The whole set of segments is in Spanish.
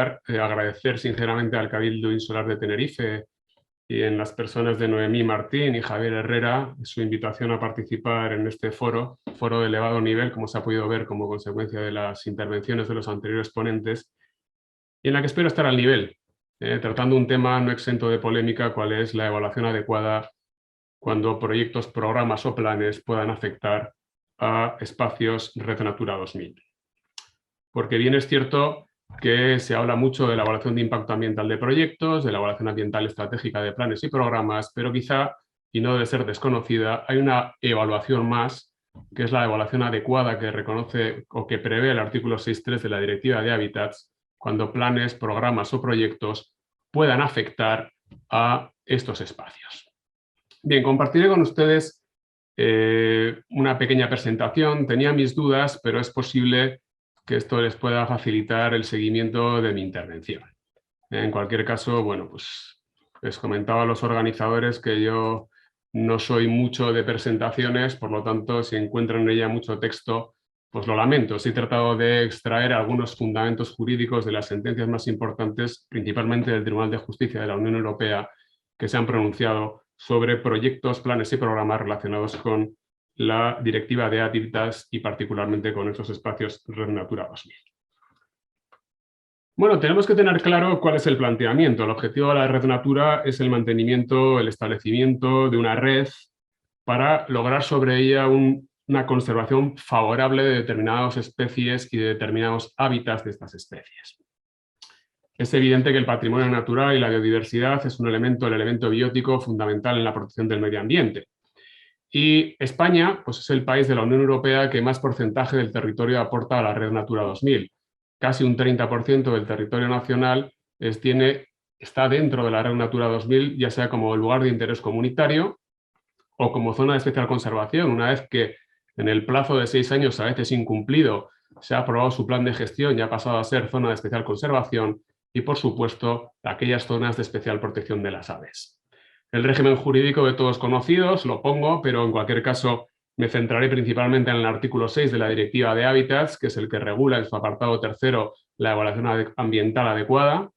lugar, agradecer sinceramente al Cabildo Insular de Tenerife y en las personas de Noemí Martín y Javier Herrera su invitación a participar en este foro de elevado nivel, como se ha podido ver como consecuencia de las intervenciones de los anteriores ponentes, y en la que espero estar al nivel, tratando un tema no exento de polémica, cuál es la evaluación adecuada cuando proyectos, programas o planes puedan afectar a espacios Red Natura 2000. Porque bien es cierto que se habla mucho de la evaluación de impacto ambiental de proyectos, de la evaluación ambiental estratégica de planes y programas, pero quizá, y no debe ser desconocida, hay una evaluación más, que es la evaluación adecuada que reconoce o que prevé el artículo 6.3 de la Directiva de Hábitats, cuando planes, programas o proyectos puedan afectar a estos espacios. Bien, compartiré con ustedes una pequeña presentación. Tenía mis dudas, pero es posible que esto les pueda facilitar el seguimiento de mi intervención. En cualquier caso, bueno, pues les comentaba a los organizadores que yo no soy mucho de presentaciones, por lo tanto, si encuentran en ella mucho texto, pues lo lamento. Sí he tratado de extraer algunos fundamentos jurídicos de las sentencias más importantes, principalmente del Tribunal de Justicia de la Unión Europea, que se han pronunciado sobre proyectos, planes y programas relacionados con la Directiva de Hábitats y particularmente con esos espacios Red Natura 2000. Bueno, tenemos que tener claro cuál es el planteamiento. El objetivo de la Red Natura es el mantenimiento, el establecimiento de una red para lograr sobre ella una conservación favorable de determinadas especies y de determinados hábitats de estas especies. Es evidente que el patrimonio natural y la biodiversidad es el elemento biótico fundamental en la protección del medio ambiente. Y España, pues es el país de la Unión Europea que más porcentaje del territorio aporta a la Red Natura 2000. Casi un 30% del territorio nacional está dentro de la Red Natura 2000, ya sea como lugar de interés comunitario o como zona de especial conservación. Una vez que en el plazo de 6 años, a veces incumplido, se ha aprobado su plan de gestión y ha pasado a ser zona de especial conservación, y por supuesto aquellas zonas de especial protección de las aves. El régimen jurídico de todos conocidos lo pongo, pero en cualquier caso me centraré principalmente en el artículo 6 de la Directiva de Hábitats, que es el que regula en su apartado tercero la evaluación ambiental adecuada.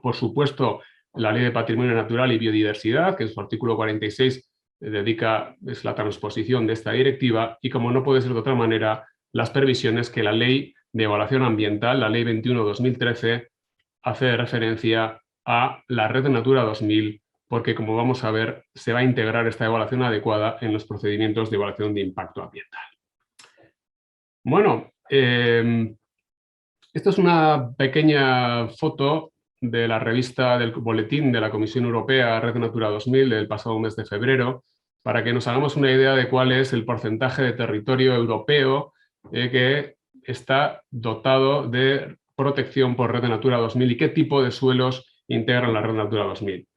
Por supuesto, la Ley de Patrimonio Natural y Biodiversidad, que en su artículo 46 es la transposición de esta directiva, y como no puede ser de otra manera, las previsiones que la Ley de Evaluación Ambiental, la Ley 21/2013, hace referencia a la Red de Natura 2000, porque como vamos a ver, se va a integrar esta evaluación adecuada en los procedimientos de evaluación de impacto ambiental. Bueno, esto es una pequeña foto de la revista del boletín de la Comisión Europea Red Natura 2000 del pasado mes de febrero, para que nos hagamos una idea de cuál es el porcentaje de territorio europeo que está dotado de protección por Red Natura 2000 y qué tipo de suelos integran la Red Natura 2000.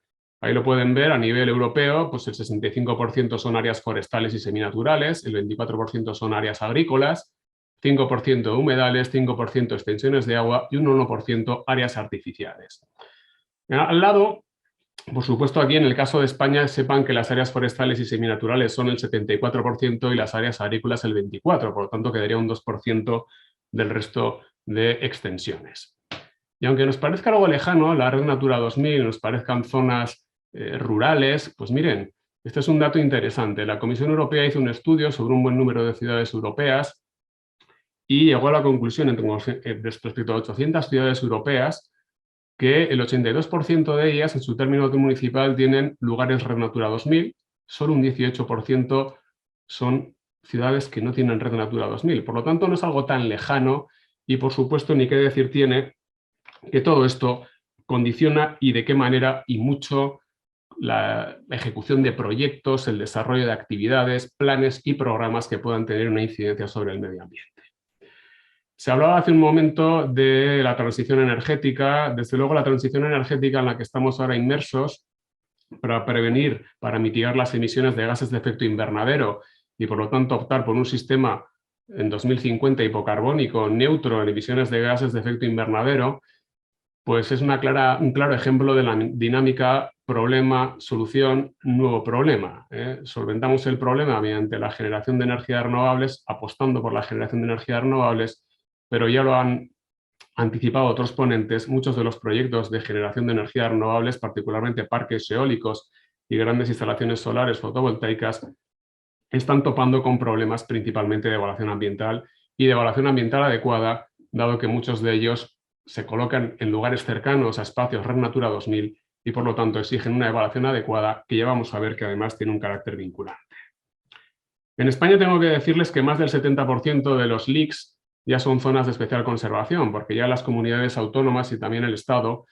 Ahí lo pueden ver a nivel europeo, pues el 65% son áreas forestales y seminaturales, el 24% son áreas agrícolas, 5% humedales, 5% extensiones de agua y un 1% áreas artificiales. Al lado, por supuesto, aquí en el caso de España, sepan que las áreas forestales y seminaturales son el 74% y las áreas agrícolas el 24%, por lo tanto quedaría un 2% del resto de extensiones. Y aunque nos parezca algo lejano, la Red Natura 2000, nos parezcan zonas rurales, pues miren, este es un dato interesante. La Comisión Europea hizo un estudio sobre un buen número de ciudades europeas y llegó a la conclusión, respecto a 800 ciudades europeas, que el 82% de ellas, en su término municipal, tienen lugares Red Natura 2000, solo un 18% son ciudades que no tienen Red Natura 2000. Por lo tanto, no es algo tan lejano y, por supuesto, ni qué decir tiene que todo esto condiciona y de qué manera y mucho la ejecución de proyectos, el desarrollo de actividades, planes y programas que puedan tener una incidencia sobre el medio ambiente. Se hablaba hace un momento de la transición energética. Desde luego, la transición energética en la que estamos ahora inmersos para prevenir, para mitigar las emisiones de gases de efecto invernadero y, por lo tanto, optar por un sistema en 2050 hipocarbónico, neutro en emisiones de gases de efecto invernadero, pues es un claro ejemplo de la dinámica problema-solución, nuevo problema. Solventamos el problema mediante la generación de energías renovables, apostando por la generación de energías renovables, pero ya lo han anticipado otros ponentes, muchos de los proyectos de generación de energías renovables, particularmente parques eólicos y grandes instalaciones solares fotovoltaicas, están topando con problemas principalmente de evaluación ambiental y de evaluación ambiental adecuada, dado que muchos de ellos se colocan en lugares cercanos a espacios Red Natura 2000 y por lo tanto exigen una evaluación adecuada que ya vamos a ver que además tiene un carácter vinculante. En España tengo que decirles que más del 70% de los LICs ya son zonas de especial conservación, porque ya las comunidades autónomas y también el Estado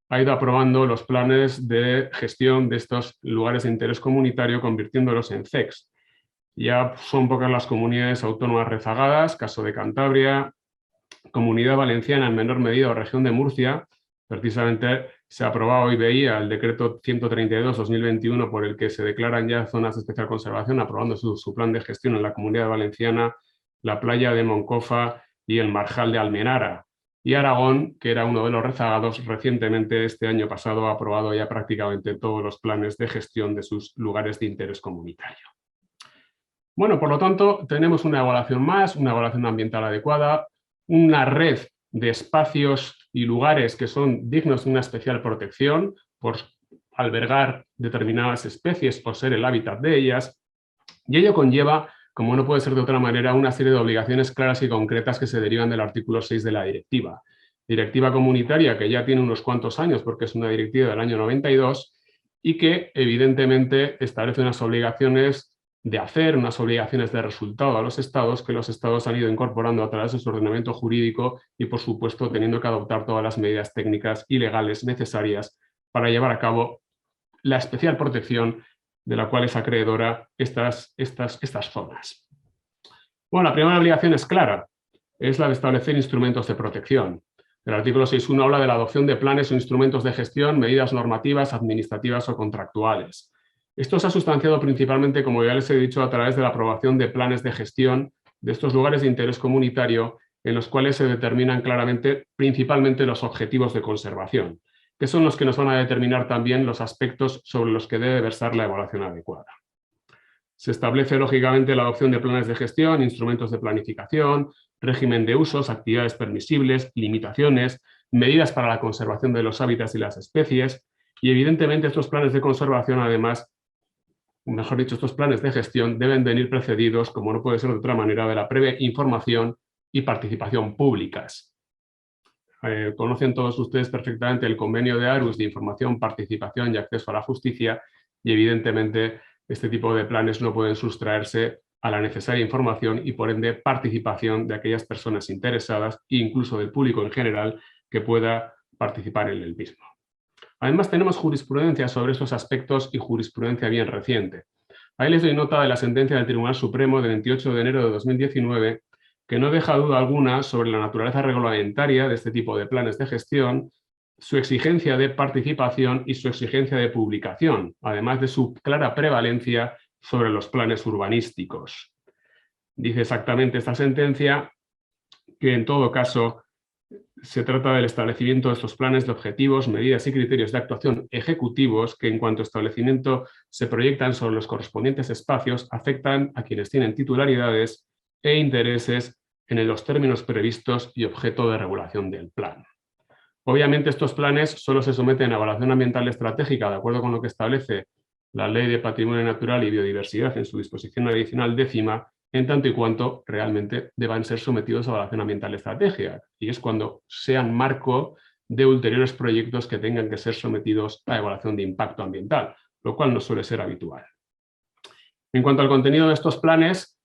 ha ido aprobando los planes de gestión de estos lugares de interés comunitario, convirtiéndolos en CECs. Ya son pocas las comunidades autónomas rezagadas, caso de Cantabria, Comunidad Valenciana en menor medida o región de Murcia. Precisamente se ha aprobado y veía el decreto 132/2021 por el que se declaran ya zonas de especial conservación, aprobando su plan de gestión en la Comunidad Valenciana, la playa de Moncofa y el Marjal de Almenara. Y Aragón, que era uno de los rezagados, recientemente este año pasado ha aprobado ya prácticamente todos los planes de gestión de sus lugares de interés comunitario. Bueno, por lo tanto, tenemos una evaluación más, una evaluación ambiental adecuada, una red de espacios y lugares que son dignos de una especial protección por albergar determinadas especies o ser el hábitat de ellas, y ello conlleva, como no puede ser de otra manera, una serie de obligaciones claras y concretas que se derivan del artículo 6 de la directiva. Directiva comunitaria que ya tiene unos cuantos años porque es una directiva del año 92 y que evidentemente establece unas obligaciones de hacer, unas obligaciones de resultado a los estados que los estados han ido incorporando a través de su ordenamiento jurídico y, por supuesto, teniendo que adoptar todas las medidas técnicas y legales necesarias para llevar a cabo la especial protección de la cual es acreedora estas zonas. Bueno, la primera obligación es clara, es la de establecer instrumentos de protección. El artículo 6.1 habla de la adopción de planes o instrumentos de gestión, medidas normativas, administrativas o contractuales. Esto se ha sustanciado principalmente, como ya les he dicho, a través de la aprobación de planes de gestión de estos lugares de interés comunitario en los cuales se determinan claramente, principalmente, los objetivos de conservación, que son los que nos van a determinar también los aspectos sobre los que debe versar la evaluación adecuada. Se establece, lógicamente, la adopción de planes de gestión, instrumentos de planificación, régimen de usos, actividades permisibles, limitaciones, medidas para la conservación de los hábitats y las especies, y evidentemente estos planes de conservación, además, mejor dicho, estos planes de gestión deben venir precedidos, como no puede ser de otra manera, de la previa información y participación públicas. Conocen todos ustedes perfectamente el convenio de Aarhus de información, participación y acceso a la justicia y evidentemente este tipo de planes no pueden sustraerse a la necesaria información y por ende participación de aquellas personas interesadas e incluso del público en general que pueda participar en el mismo. Además tenemos jurisprudencia sobre estos aspectos y jurisprudencia bien reciente. Ahí les doy nota de la sentencia del Tribunal Supremo de 28 de enero de 2019 que no deja duda alguna sobre la naturaleza reglamentaria de este tipo de planes de gestión, su exigencia de participación y su exigencia de publicación, además de su clara prevalencia sobre los planes urbanísticos. Dice exactamente esta sentencia que en todo caso se trata del establecimiento de estos planes de objetivos, medidas y criterios de actuación ejecutivos que en cuanto a establecimiento se proyectan sobre los correspondientes espacios, afectan a quienes tienen titularidades e intereses en los términos previstos y objeto de regulación del plan. Obviamente estos planes solo se someten a evaluación ambiental estratégica de acuerdo con lo que establece la Ley de Patrimonio Natural y Biodiversidad en su disposición adicional 10ª, en tanto y cuanto realmente deban ser sometidos a evaluación ambiental estratégica, y es cuando sean marco de ulteriores proyectos que tengan que ser sometidos a evaluación de impacto ambiental, lo cual no suele ser habitual. En cuanto al contenido de estos planes,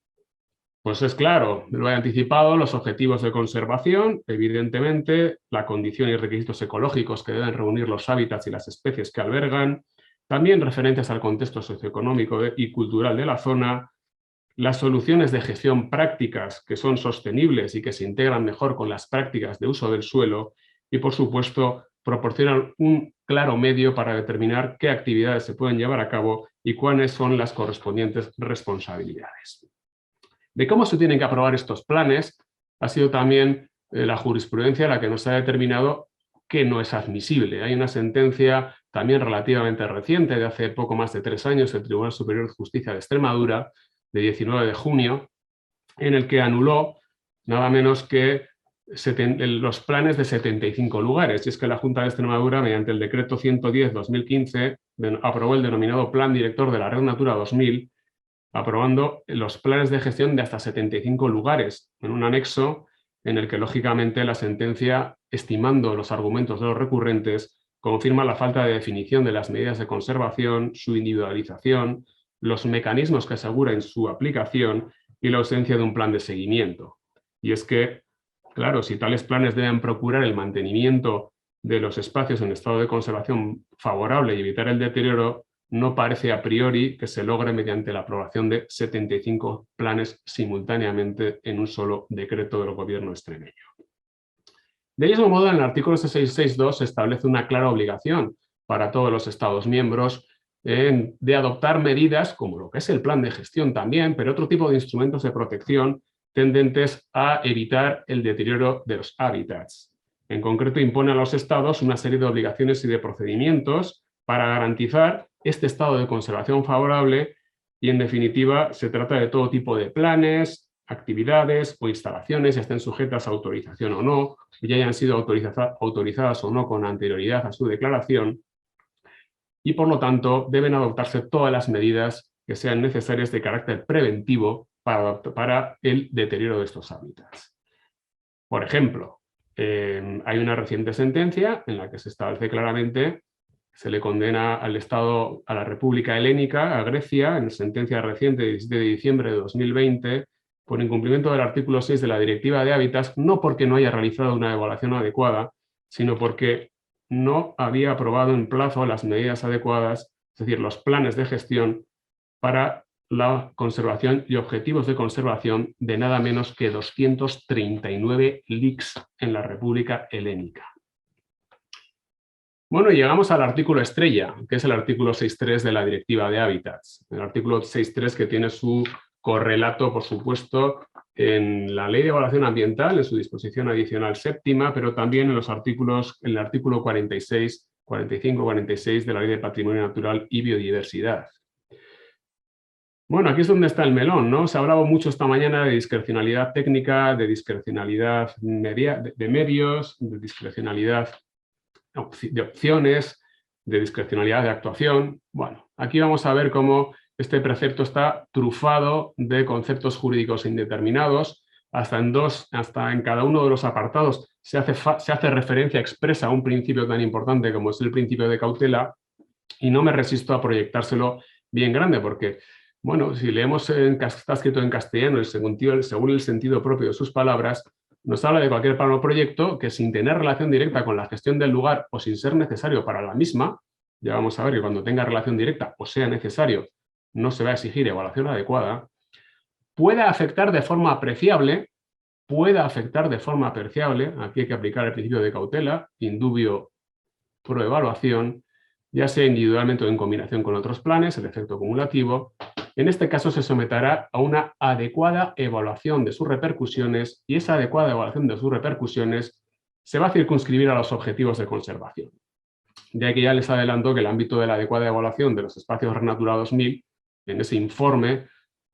pues es claro, lo he anticipado, los objetivos de conservación, evidentemente, la condición y requisitos ecológicos que deben reunir los hábitats y las especies que albergan, también referentes al contexto socioeconómico y cultural de la zona, las soluciones de gestión prácticas que son sostenibles y que se integran mejor con las prácticas de uso del suelo y, por supuesto, proporcionan un claro medio para determinar qué actividades se pueden llevar a cabo y cuáles son las correspondientes responsabilidades. De cómo se tienen que aprobar estos planes ha sido también la jurisprudencia la que nos ha determinado que no es admisible. Hay una sentencia también relativamente reciente, de hace poco más de 3 años, del Tribunal Superior de Justicia de Extremadura, de 19 de junio, en el que anuló nada menos que los planes de 75 lugares. Y es que la Junta de Extremadura, mediante el decreto 110/2015, aprobó el denominado Plan Director de la Red Natura 2000, aprobando los planes de gestión de hasta 75 lugares, en un anexo en el que, lógicamente, la sentencia, estimando los argumentos de los recurrentes, confirma la falta de definición de las medidas de conservación, su individualización, los mecanismos que aseguren su aplicación y la ausencia de un plan de seguimiento. Y es que, claro, si tales planes deben procurar el mantenimiento de los espacios en estado de conservación favorable y evitar el deterioro, no parece a priori que se logre mediante la aprobación de 75 planes simultáneamente en un solo decreto del gobierno extremeño. De mismo modo, en el artículo 662 se establece una clara obligación para todos los Estados miembros de adoptar medidas, como lo que es el plan de gestión también, pero otro tipo de instrumentos de protección tendentes a evitar el deterioro de los hábitats. En concreto, impone a los Estados una serie de obligaciones y de procedimientos para garantizar este estado de conservación favorable y, en definitiva, se trata de todo tipo de planes, actividades o instalaciones, estén sujetas a autorización o no, ya hayan sido autorizadas o no con anterioridad a su declaración, y por lo tanto deben adoptarse todas las medidas que sean necesarias de carácter preventivo para el deterioro de estos hábitats. Por ejemplo, hay una reciente sentencia en la que se establece claramente, se le condena al Estado, a la República Helénica, a Grecia, en sentencia reciente de 17 de diciembre de 2020, por incumplimiento del artículo 6 de la Directiva de Hábitats, no porque no haya realizado una evaluación adecuada, sino porque no había aprobado en plazo las medidas adecuadas, es decir, los planes de gestión para la conservación y objetivos de conservación de nada menos que 239 LICs en la República Helénica. Bueno, llegamos al artículo estrella, que es el artículo 6.3 de la Directiva de Hábitats. El artículo 6.3 que tiene su correlato, por supuesto, en la Ley de Evaluación Ambiental, en su disposición adicional séptima, pero también en los artículos, en el artículo 46, 45, 46 de la Ley de Patrimonio Natural y Biodiversidad. Bueno, aquí es donde está el melón, ¿no? Se ha hablado mucho esta mañana de discrecionalidad técnica, de discrecionalidad de medios, de discrecionalidad de opciones, de discrecionalidad de actuación. Bueno, aquí vamos a ver cómo este precepto está trufado de conceptos jurídicos indeterminados. Hasta en cada uno de los apartados se hace referencia expresa a un principio tan importante como es el principio de cautela, y no me resisto a proyectárselo bien grande, porque, bueno, si leemos, está escrito en castellano, según el sentido propio de sus palabras, nos habla de cualquier plano o proyecto que, sin tener relación directa con la gestión del lugar o sin ser necesario para la misma, ya vamos a ver que cuando tenga relación directa o sea necesario, no se va a exigir evaluación adecuada, pueda afectar de forma apreciable, aquí hay que aplicar el principio de cautela, indubio pro evaluación, ya sea individualmente o en combinación con otros planes, el efecto cumulativo. En este caso se someterá a una adecuada evaluación de sus repercusiones, y esa adecuada evaluación de sus repercusiones se va a circunscribir a los objetivos de conservación. Ya que ya les adelanto que el ámbito de la adecuada evaluación de los espacios Red Natura 2000, en ese informe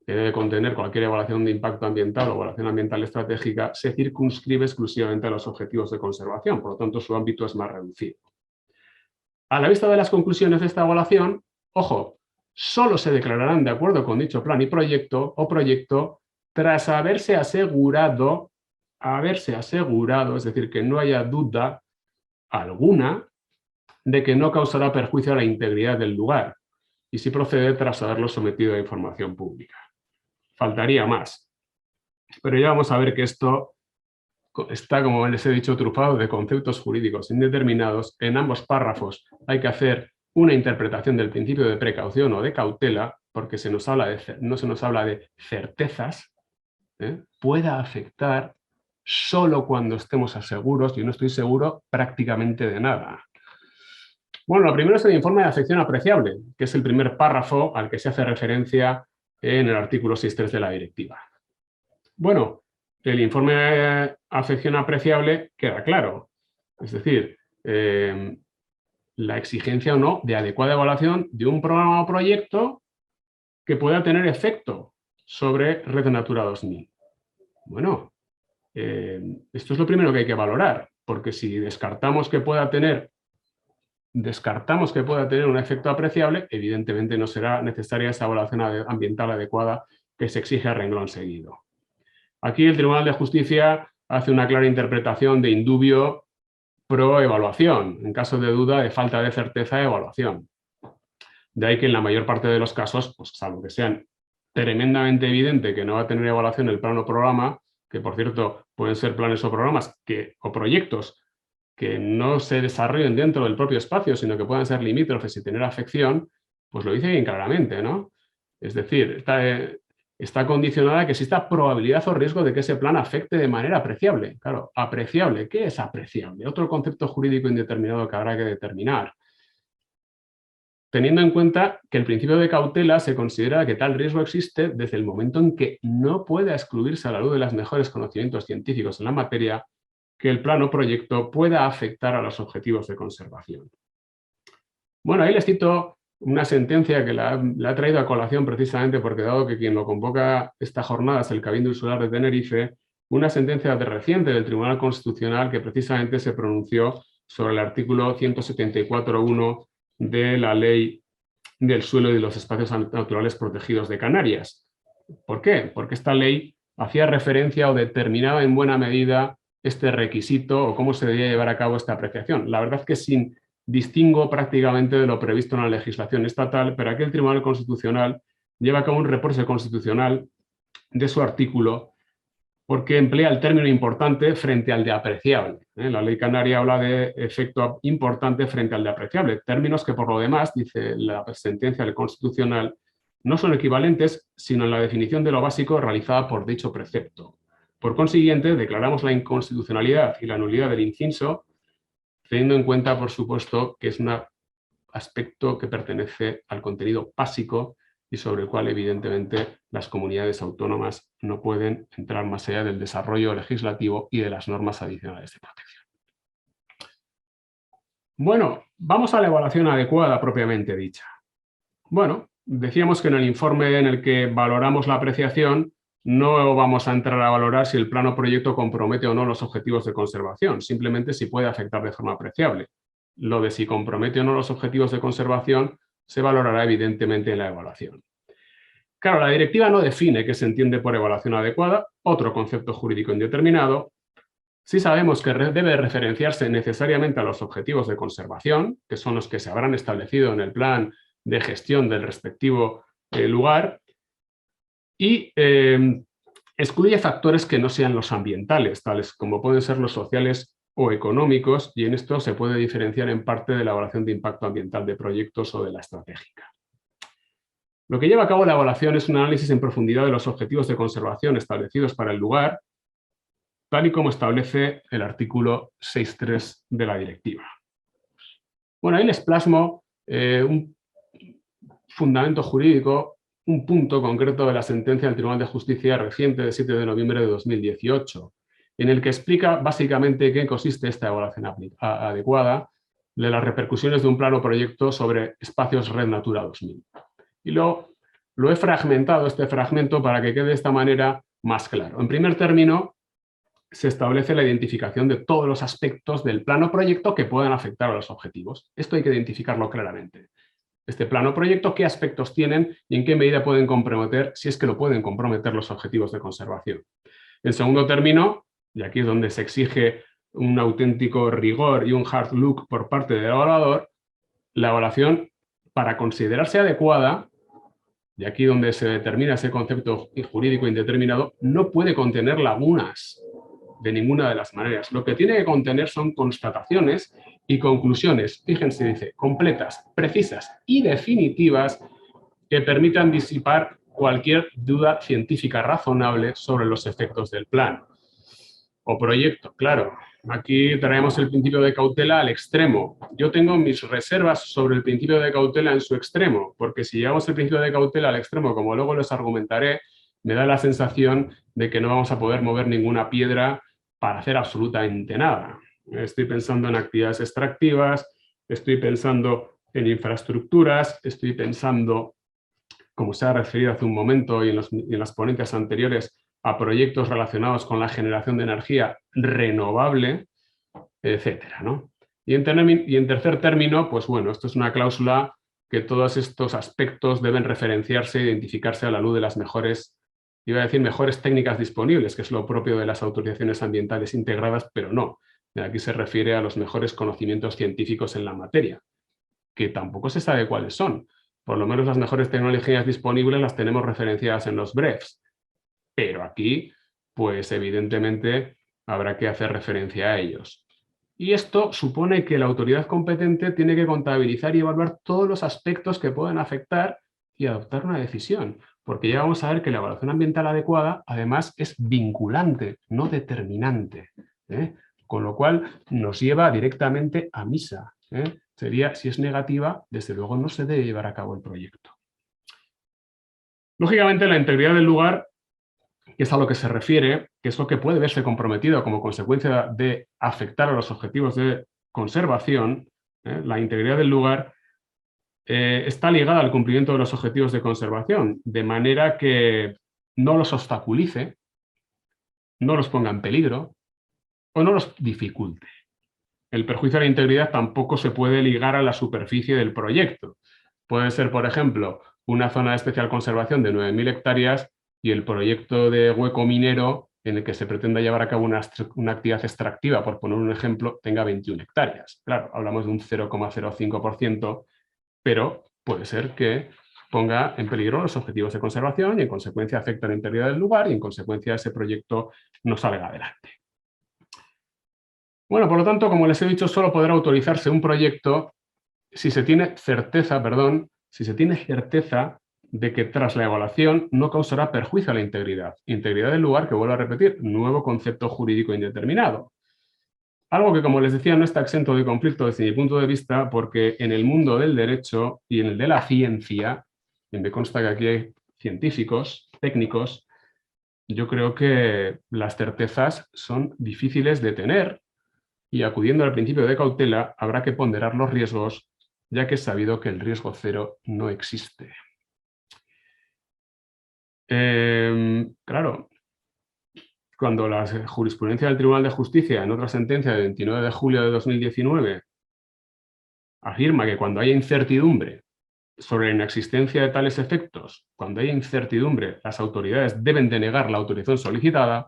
que debe contener cualquier evaluación de impacto ambiental o evaluación ambiental estratégica, se circunscribe exclusivamente a los objetivos de conservación, por lo tanto su ámbito es más reducido. A la vista de las conclusiones de esta evaluación, ojo, solo se declararán de acuerdo con dicho plan y proyecto tras haberse asegurado, es decir, que no haya duda alguna de que no causará perjuicio a la integridad del lugar, y si procede tras haberlo sometido a información pública. Faltaría más. Pero ya vamos a ver que esto está, como les he dicho, trufado de conceptos jurídicos indeterminados. En ambos párrafos hay que hacer una interpretación del principio de precaución o de cautela, porque no se nos habla de certezas, pueda afectar solo cuando estemos seguros. Yo no estoy seguro prácticamente de nada. Bueno, lo primero es el informe de afección apreciable, que es el primer párrafo al que se hace referencia en el artículo 6.3 de la directiva. Bueno, el informe de afección apreciable queda claro, es decir, la exigencia o no de adecuada evaluación de un programa o proyecto que pueda tener efecto sobre Red Natura 2000. Bueno, Esto es lo primero que hay que valorar, porque si descartamos que pueda tener un efecto apreciable, evidentemente no será necesaria esa evaluación ambiental adecuada que se exige a renglón seguido. Aquí el Tribunal de Justicia hace una clara interpretación de indubio pro evaluación, en caso de duda de falta de certeza de evaluación. De ahí que en la mayor parte de los casos, pues salvo que sean tremendamente evidente que no va a tener evaluación el plan o programa, que por cierto pueden ser planes o programas o proyectos que no se desarrollen dentro del propio espacio, sino que puedan ser limítrofes y tener afección, pues lo dice bien claramente, ¿no? Es decir, está condicionada a que exista probabilidad o riesgo de que ese plan afecte de manera apreciable. Claro, apreciable. ¿Qué es apreciable? Otro concepto jurídico indeterminado que habrá que determinar. Teniendo en cuenta que el principio de cautela se considera que tal riesgo existe desde el momento en que no pueda excluirse a la luz de los mejores conocimientos científicos en la materia que el plan o proyecto pueda afectar a los objetivos de conservación. Bueno, ahí les cito una sentencia que la ha traído a colación precisamente porque, dado que quien lo convoca esta jornada es el Cabildo Insular de Tenerife, una sentencia reciente del Tribunal Constitucional que precisamente se pronunció sobre el artículo 174.1 de la Ley del Suelo y de los Espacios Naturales Protegidos de Canarias. ¿Por qué? Porque esta ley hacía referencia o determinaba en buena medida este requisito o cómo se debía llevar a cabo esta apreciación. La verdad es que sin distingo prácticamente de lo previsto en la legislación estatal, pero aquí el Tribunal Constitucional lleva a cabo un reproche constitucional de su artículo porque emplea el término importante frente al de apreciable. La ley canaria habla de efecto importante frente al de apreciable, términos que por lo demás, dice la sentencia del Constitucional, no son equivalentes, sino en la definición de lo básico realizada por dicho precepto. Por consiguiente, declaramos la inconstitucionalidad y la nulidad del inciso, teniendo en cuenta, por supuesto, que es un aspecto que pertenece al contenido básico y sobre el cual, evidentemente, las comunidades autónomas no pueden entrar más allá del desarrollo legislativo y de las normas adicionales de protección. Bueno, vamos a la evaluación adecuada propiamente dicha. Bueno, decíamos que en el informe en el que valoramos la apreciación no vamos a entrar a valorar si el plan o proyecto compromete o no los objetivos de conservación, simplemente si puede afectar de forma apreciable. Lo de si compromete o no los objetivos de conservación se valorará evidentemente en la evaluación. Claro, la directiva no define qué se entiende por evaluación adecuada, otro concepto jurídico indeterminado. Sí sabemos que debe referenciarse necesariamente a los objetivos de conservación, que son los que se habrán establecido en el plan de gestión del respectivo lugar, y excluye factores que no sean los ambientales, tales como pueden ser los sociales o económicos, y en esto se puede diferenciar en parte de la evaluación de impacto ambiental de proyectos o de la estratégica. Lo que lleva a cabo la evaluación es un análisis en profundidad de los objetivos de conservación establecidos para el lugar, tal y como establece el artículo 6.3 de la directiva. Bueno, ahí les plasmo un fundamento jurídico, un punto concreto de la sentencia del Tribunal de Justicia reciente de 7 de noviembre de 2018, en el que explica básicamente qué consiste esta evaluación adecuada de las repercusiones de un plan o proyecto sobre espacios Red Natura 2000. Y lo he fragmentado, este fragmento, para que quede de esta manera más claro. En primer término, se establece la identificación de todos los aspectos del plan o proyecto que puedan afectar a los objetivos. Esto hay que identificarlo claramente. Este plan o proyecto, qué aspectos tienen y en qué medida pueden comprometer, si es que lo pueden comprometer, los objetivos de conservación. En segundo término, y aquí es donde se exige un auténtico rigor y un hard look por parte del evaluador, la evaluación, para considerarse adecuada, y aquí donde se determina ese concepto jurídico indeterminado, no puede contener lagunas de ninguna de las maneras. Lo que tiene que contener son constataciones y conclusiones, fíjense, dice, completas, precisas y definitivas que permitan disipar cualquier duda científica razonable sobre los efectos del plan o proyecto. Claro, aquí traemos el principio de cautela al extremo. Yo tengo mis reservas sobre el principio de cautela en su extremo, porque si llevamos el principio de cautela al extremo, como luego les argumentaré, me da la sensación de que no vamos a poder mover ninguna piedra para hacer absolutamente nada. Estoy pensando en actividades extractivas, estoy pensando en infraestructuras, estoy pensando, como se ha referido hace un momento y en las ponencias anteriores, a proyectos relacionados con la generación de energía renovable, etcétera, ¿no? Y en tercer término, pues bueno, esto es una cláusula que todos estos aspectos deben referenciarse e identificarse a la luz de las mejores, iba a decir mejores técnicas disponibles, que es lo propio de las autorizaciones ambientales integradas, pero no. Aquí se refiere a los mejores conocimientos científicos en la materia, que tampoco se sabe cuáles son. Por lo menos las mejores tecnologías disponibles las tenemos referenciadas en los BREFs. Pero aquí, pues evidentemente, habrá que hacer referencia a ellos. Y esto supone que la autoridad competente tiene que contabilizar y evaluar todos los aspectos que pueden afectar y adoptar una decisión. Porque ya vamos a ver que la evaluación ambiental adecuada, además, es vinculante, no determinante, ¿eh? Con lo cual nos lleva directamente a misa, ¿eh? Sería, si es negativa, desde luego no se debe llevar a cabo el proyecto. Lógicamente, la integridad del lugar, que es a lo que se refiere, que es lo que puede verse comprometido como consecuencia de afectar a los objetivos de conservación, la integridad del lugar está ligada al cumplimiento de los objetivos de conservación, de manera que no los obstaculice, no los ponga en peligro o no los dificulte. El perjuicio a la integridad tampoco se puede ligar a la superficie del proyecto. Puede ser, por ejemplo, una zona de especial conservación de 9.000 hectáreas y el proyecto de hueco minero en el que se pretenda llevar a cabo una actividad extractiva, por poner un ejemplo, tenga 21 hectáreas. Claro, hablamos de un 0,05%, pero puede ser que ponga en peligro los objetivos de conservación y en consecuencia afecta a la integridad del lugar y en consecuencia ese proyecto no salga adelante. Bueno, por lo tanto, como les he dicho, solo podrá autorizarse un proyecto si se tiene certeza, de que tras la evaluación no causará perjuicio a la integridad. Integridad del lugar, que vuelvo a repetir, nuevo concepto jurídico indeterminado. Algo que, como les decía, no está exento de conflicto desde mi punto de vista, porque en el mundo del derecho y en el de la ciencia, y me consta que aquí hay científicos, técnicos, yo creo que las certezas son difíciles de tener y acudiendo al principio de cautela habrá que ponderar los riesgos, ya que es sabido que el riesgo cero no existe. Claro, cuando la jurisprudencia del Tribunal de Justicia, en otra sentencia del 29 de julio de 2019, afirma que cuando haya incertidumbre sobre la inexistencia de tales efectos, cuando haya incertidumbre, las autoridades deben denegar la autorización solicitada,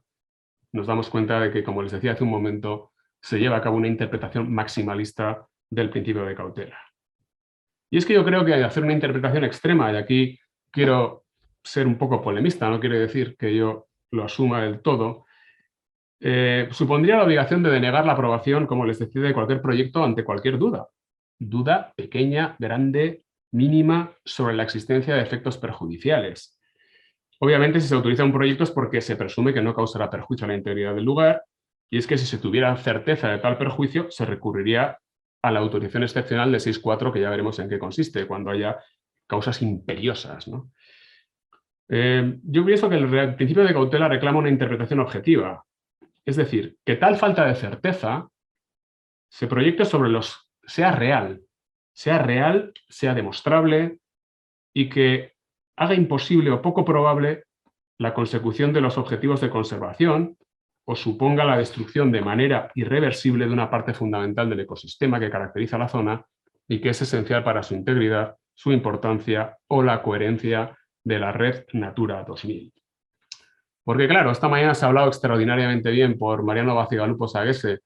nos damos cuenta de que, como les decía hace un momento, se lleva a cabo una interpretación maximalista del principio de cautela. Y es que yo creo que hacer una interpretación extrema, y aquí quiero ser un poco polemista, no quiere decir que yo lo asuma del todo, supondría la obligación de denegar la aprobación, como les decía, de cualquier proyecto ante cualquier duda. Duda pequeña, grande, mínima, sobre la existencia de efectos perjudiciales. Obviamente, si se autoriza un proyecto es porque se presume que no causará perjuicio a la integridad del lugar, y es que si se tuviera certeza de tal perjuicio, se recurriría a la autorización excepcional de 6.4, que ya veremos en qué consiste, cuando haya causas imperiosas, ¿no? Yo pienso que el principio de cautela reclama una interpretación objetiva, es decir, que tal falta de certeza se proyecte sobre sea real, sea demostrable y que haga imposible o poco probable la consecución de los objetivos de conservación o suponga la destrucción de manera irreversible de una parte fundamental del ecosistema que caracteriza la zona y que es esencial para su integridad, su importancia o la coherencia de la red Natura 2000. Porque claro, esta mañana se ha hablado extraordinariamente bien por Mariano Bacigalupo Saguese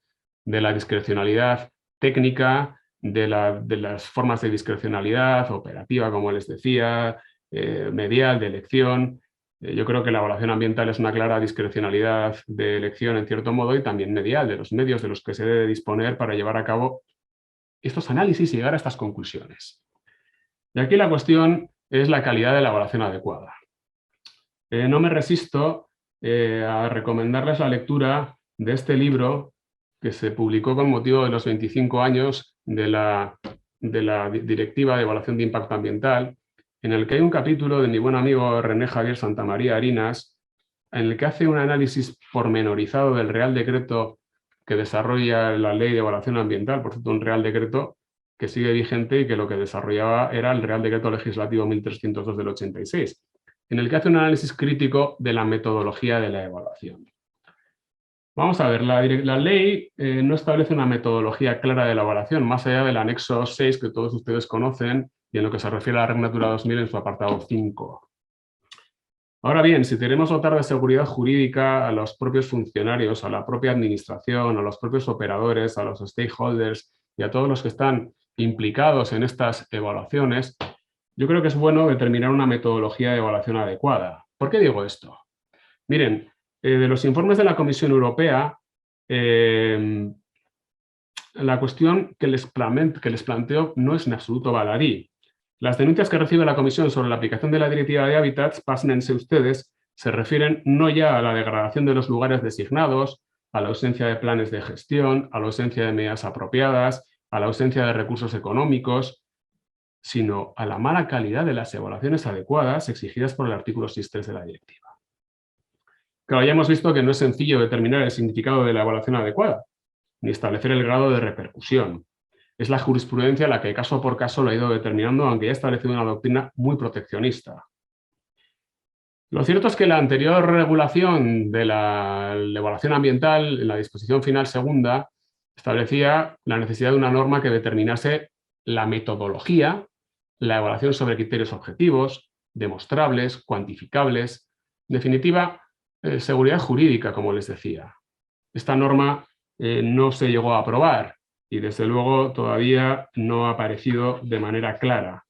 de la discrecionalidad técnica, de las formas de discrecionalidad operativa, como les decía, medial, de elección. Yo creo que la evaluación ambiental es una clara discrecionalidad de elección en cierto modo y también medial, de los medios de los que se debe disponer para llevar a cabo estos análisis y llegar a estas conclusiones. Y aquí la cuestión es la calidad de la evaluación adecuada. No me resisto a recomendarles la lectura de este libro que se publicó con motivo de los 25 años de la Directiva de Evaluación de Impacto Ambiental, en el que hay un capítulo de mi buen amigo René Javier Santamaría Harinas, en el que hace un análisis pormenorizado del Real Decreto que desarrolla la Ley de Evaluación Ambiental, por cierto, un Real Decreto que sigue vigente y que lo que desarrollaba era el Real Decreto Legislativo 1302 del 86. en el que hace un análisis crítico de la metodología de la evaluación. Vamos a ver, la ley no establece una metodología clara de la evaluación, más allá del anexo 6 que todos ustedes conocen y en lo que se refiere a la Red Natura 2000 en su apartado 5. Ahora bien, si queremos dotar de seguridad jurídica a los propios funcionarios, a la propia administración, a los propios operadores, a los stakeholders y a todos los que están implicados en estas evaluaciones, yo creo que es bueno determinar una metodología de evaluación adecuada. ¿Por qué digo esto? Miren, de los informes de la Comisión Europea, la cuestión que les planteo no es en absoluto baladí. Las denuncias que recibe la Comisión sobre la aplicación de la Directiva de Hábitats, pásense ustedes, se refieren no ya a la degradación de los lugares designados, a la ausencia de planes de gestión, a la ausencia de medidas apropiadas, a la ausencia de recursos económicos, sino a la mala calidad de las evaluaciones adecuadas exigidas por el artículo 6.3 de la Directiva. Claro, ya hemos visto que no es sencillo determinar el significado de la evaluación adecuada, ni establecer el grado de repercusión. Es la jurisprudencia la que caso por caso lo ha ido determinando, aunque ya ha establecido una doctrina muy proteccionista. Lo cierto es que la anterior regulación de la evaluación ambiental, en la disposición final segunda, establecía la necesidad de una norma que determinase la metodología, la evaluación sobre criterios objetivos, demostrables, cuantificables, en definitiva, seguridad jurídica, como les decía. Esta norma no se llegó a aprobar y desde luego todavía no ha aparecido de manera clara.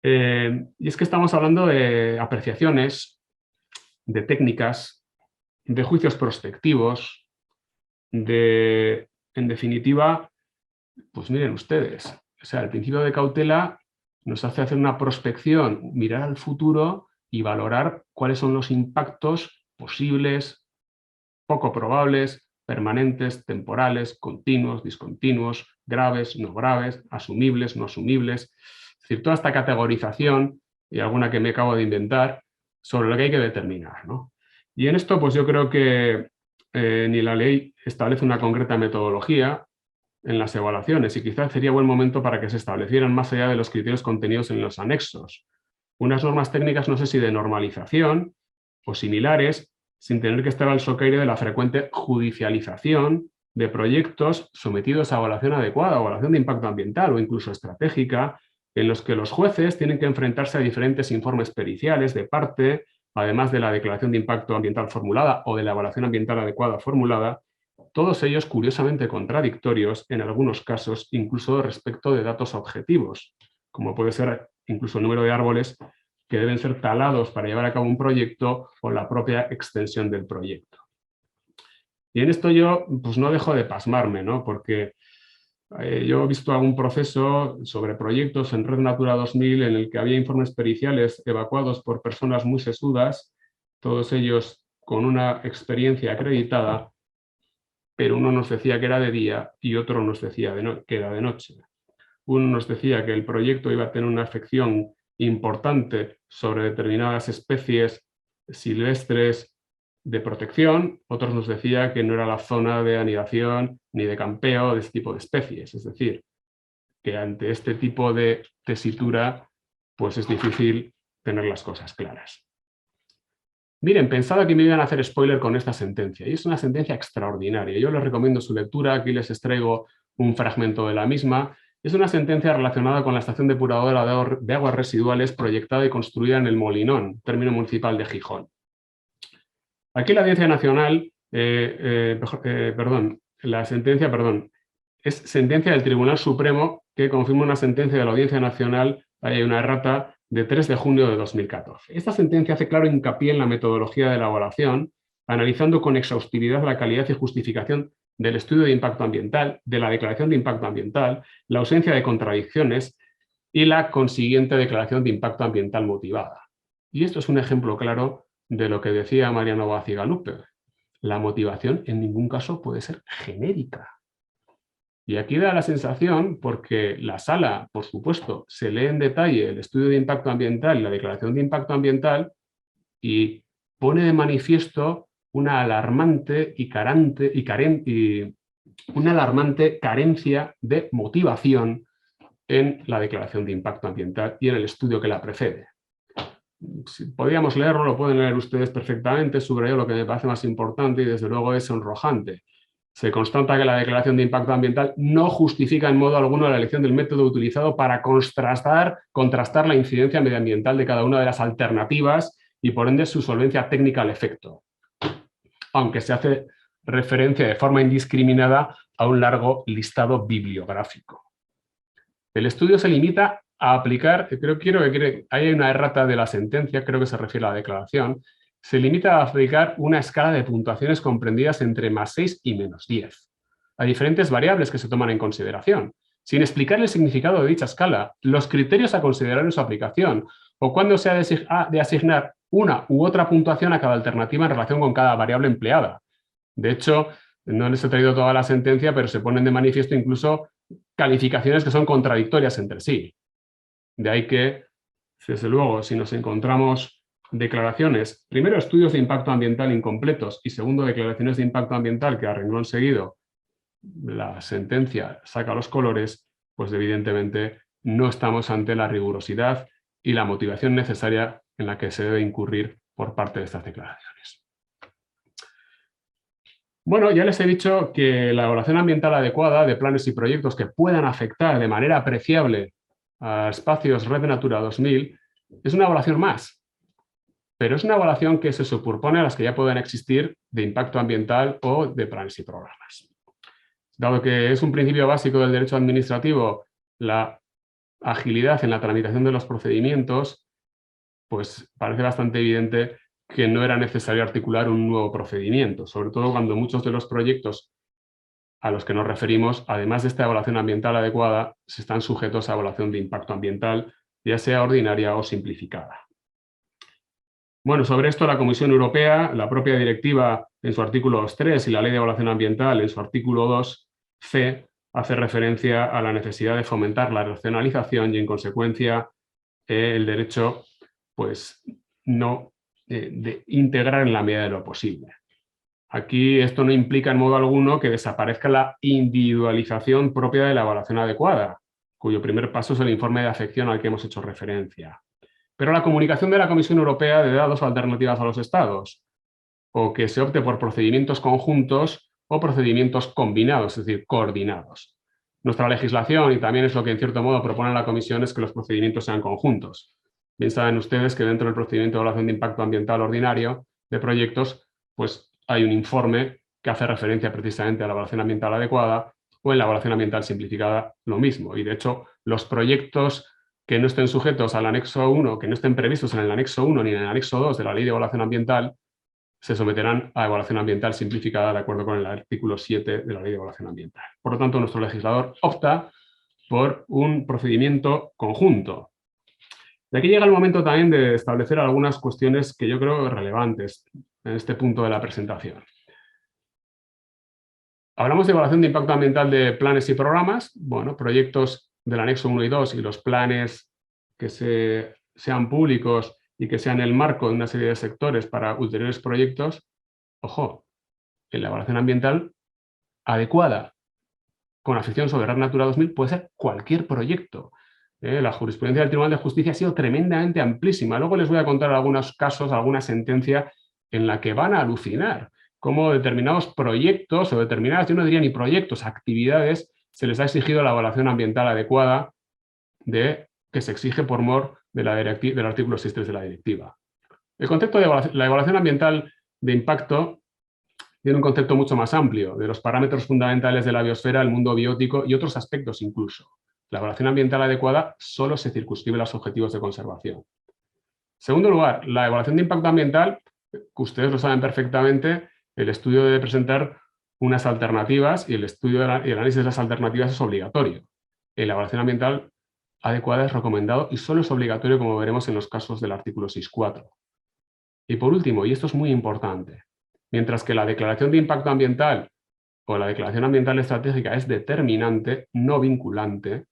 Y es que estamos hablando de apreciaciones, de técnicas, de juicios prospectivos, en definitiva, pues miren ustedes, o sea, el principio de cautela nos hace hacer una prospección, mirar al futuro y valorar cuáles son los impactos posibles, poco probables, permanentes, temporales, continuos, discontinuos, graves, no graves, asumibles, no asumibles. Es decir, toda esta categorización y alguna que me acabo de inventar sobre lo que hay que determinar, ¿no? Y en esto, pues yo creo que ni la ley establece una concreta metodología en las evaluaciones y quizás sería buen momento para que se establecieran más allá de los criterios contenidos en los anexos. Unas normas técnicas, no sé si de normalización o similares, sin tener que estar al socaire de la frecuente judicialización de proyectos sometidos a evaluación adecuada, evaluación de impacto ambiental o incluso estratégica, en los que los jueces tienen que enfrentarse a diferentes informes periciales de parte, además de la declaración de impacto ambiental formulada o de la evaluación ambiental adecuada formulada, todos ellos curiosamente contradictorios en algunos casos, incluso respecto de datos objetivos, como puede ser incluso el número de árboles que deben ser talados para llevar a cabo un proyecto o la propia extensión del proyecto. Y en esto yo pues no dejo de pasmarme, ¿no? Porque yo he visto algún proceso sobre proyectos en Red Natura 2000 en el que había informes periciales evacuados por personas muy sesudas, todos ellos con una experiencia acreditada, pero uno nos decía que era de día y otro nos decía que era de noche. Uno nos decía que el proyecto iba a tener una afección importante sobre determinadas especies silvestres de protección, otros nos decía que no era la zona de anidación ni de campeo de este tipo de especies. Es decir, que ante este tipo de tesitura, pues es difícil tener las cosas claras. Miren, pensaba que me iban a hacer spoiler con esta sentencia, y es una sentencia extraordinaria. Yo les recomiendo su lectura, aquí les extraigo un fragmento de la misma. Es una sentencia relacionada con la estación depuradora de aguas residuales proyectada y construida en el Molinón, término municipal de Gijón. Aquí la Audiencia Nacional, es sentencia del Tribunal Supremo que confirma una sentencia de la Audiencia Nacional, hay una errata, de 3 de junio de 2014. Esta sentencia hace claro hincapié en la metodología de la evaluación, analizando con exhaustividad la calidad y justificación del estudio de impacto ambiental, de la declaración de impacto ambiental, la ausencia de contradicciones y la consiguiente declaración de impacto ambiental motivada. Y esto es un ejemplo claro de lo que decía Mariano Bacigalupe. La motivación en ningún caso puede ser genérica. Y aquí da la sensación, porque la sala, por supuesto, se lee en detalle el estudio de impacto ambiental y la declaración de impacto ambiental y pone de manifiesto una alarmante una alarmante carencia de motivación en la declaración de impacto ambiental y en el estudio que la precede. Si podíamos leerlo, lo pueden leer ustedes perfectamente, subrayo lo que me parece más importante y desde luego es sonrojante. Se constata que la declaración de impacto ambiental no justifica en modo alguno la elección del método utilizado para contrastar la incidencia medioambiental de cada una de las alternativas y por ende su solvencia técnica al efecto, aunque se hace referencia de forma indiscriminada a un largo listado bibliográfico. El estudio se limita a aplicar, hay una errata de la sentencia, creo que se refiere a la declaración, se limita a aplicar una escala de puntuaciones comprendidas entre +6 y -10, a diferentes variables que se toman en consideración, sin explicar el significado de dicha escala, los criterios a considerar en su aplicación, o cuándo se ha de asignar una u otra puntuación a cada alternativa en relación con cada variable empleada. De hecho, no les he traído toda la sentencia, pero se ponen de manifiesto incluso calificaciones que son contradictorias entre sí. De ahí que, desde luego, si nos encontramos declaraciones, primero estudios de impacto ambiental incompletos y segundo declaraciones de impacto ambiental que a renglón seguido la sentencia saca los colores, pues evidentemente no estamos ante la rigurosidad y la motivación necesaria en la que se debe incurrir por parte de estas declaraciones. Bueno, ya les he dicho que la evaluación ambiental adecuada de planes y proyectos que puedan afectar de manera apreciable a espacios Red Natura 2000 es una evaluación más, pero es una evaluación que se superpone a las que ya pueden existir de impacto ambiental o de planes y programas. Dado que es un principio básico del derecho administrativo la agilidad en la tramitación de los procedimientos, pues parece bastante evidente que no era necesario articular un nuevo procedimiento, sobre todo cuando muchos de los proyectos a los que nos referimos, además de esta evaluación ambiental adecuada, se están sujetos a evaluación de impacto ambiental, ya sea ordinaria o simplificada. Bueno, sobre esto la Comisión Europea, la propia directiva en su artículo 2.3 y la Ley de Evaluación Ambiental en su artículo 2.c hace referencia a la necesidad de fomentar la racionalización y, en consecuencia, el derecho pues, de integrar en la medida de lo posible. Aquí esto no implica en modo alguno que desaparezca la individualización propia de la evaluación adecuada, cuyo primer paso es el informe de afección al que hemos hecho referencia. Pero la comunicación de la Comisión Europea le da dos alternativas a los Estados, o que se opte por procedimientos conjuntos o procedimientos combinados, es decir, coordinados. Nuestra legislación, y también es lo que en cierto modo propone la Comisión, es que los procedimientos sean conjuntos. Bien saben ustedes que dentro del procedimiento de evaluación de impacto ambiental ordinario de proyectos, pues hay un informe que hace referencia precisamente a la evaluación ambiental adecuada, o en la evaluación ambiental simplificada lo mismo. Y de hecho, los proyectos que no estén sujetos al anexo 1, que no estén previstos en el anexo 1 ni en el anexo 2 de la Ley de Evaluación Ambiental, se someterán a evaluación ambiental simplificada de acuerdo con el artículo 7 de la Ley de Evaluación Ambiental. Por lo tanto, nuestro legislador opta por un procedimiento conjunto. De aquí llega el momento también de establecer algunas cuestiones que yo creo relevantes en este punto de la presentación. Hablamos de evaluación de impacto ambiental de planes y programas. Bueno, proyectos del anexo 1 y 2 y los planes que sean públicos y que sean el marco de una serie de sectores para ulteriores proyectos. Ojo, en la evaluación ambiental adecuada con afección sobre Red Natura 2000 puede ser cualquier proyecto. La jurisprudencia del Tribunal de Justicia ha sido tremendamente amplísima. Luego les voy a contar algunos casos, alguna sentencia en la que van a alucinar cómo determinados proyectos o determinadas, yo no diría ni proyectos, actividades, se les ha exigido la evaluación ambiental adecuada que se exige por mor del artículo 6.3 de la directiva. El concepto de la evaluación ambiental de impacto tiene un concepto mucho más amplio, de los parámetros fundamentales de la biosfera, el mundo biótico y otros aspectos incluso. La evaluación ambiental adecuada solo se circunscribe a los objetivos de conservación. En segundo lugar, la evaluación de impacto ambiental, que ustedes lo saben perfectamente, el estudio debe presentar unas alternativas y el análisis de las alternativas es obligatorio. En la evaluación ambiental adecuada es recomendado y solo es obligatorio, como veremos en los casos del artículo 6.4. Y por último, y esto es muy importante, mientras que la declaración de impacto ambiental o la declaración ambiental estratégica es determinante, no vinculante,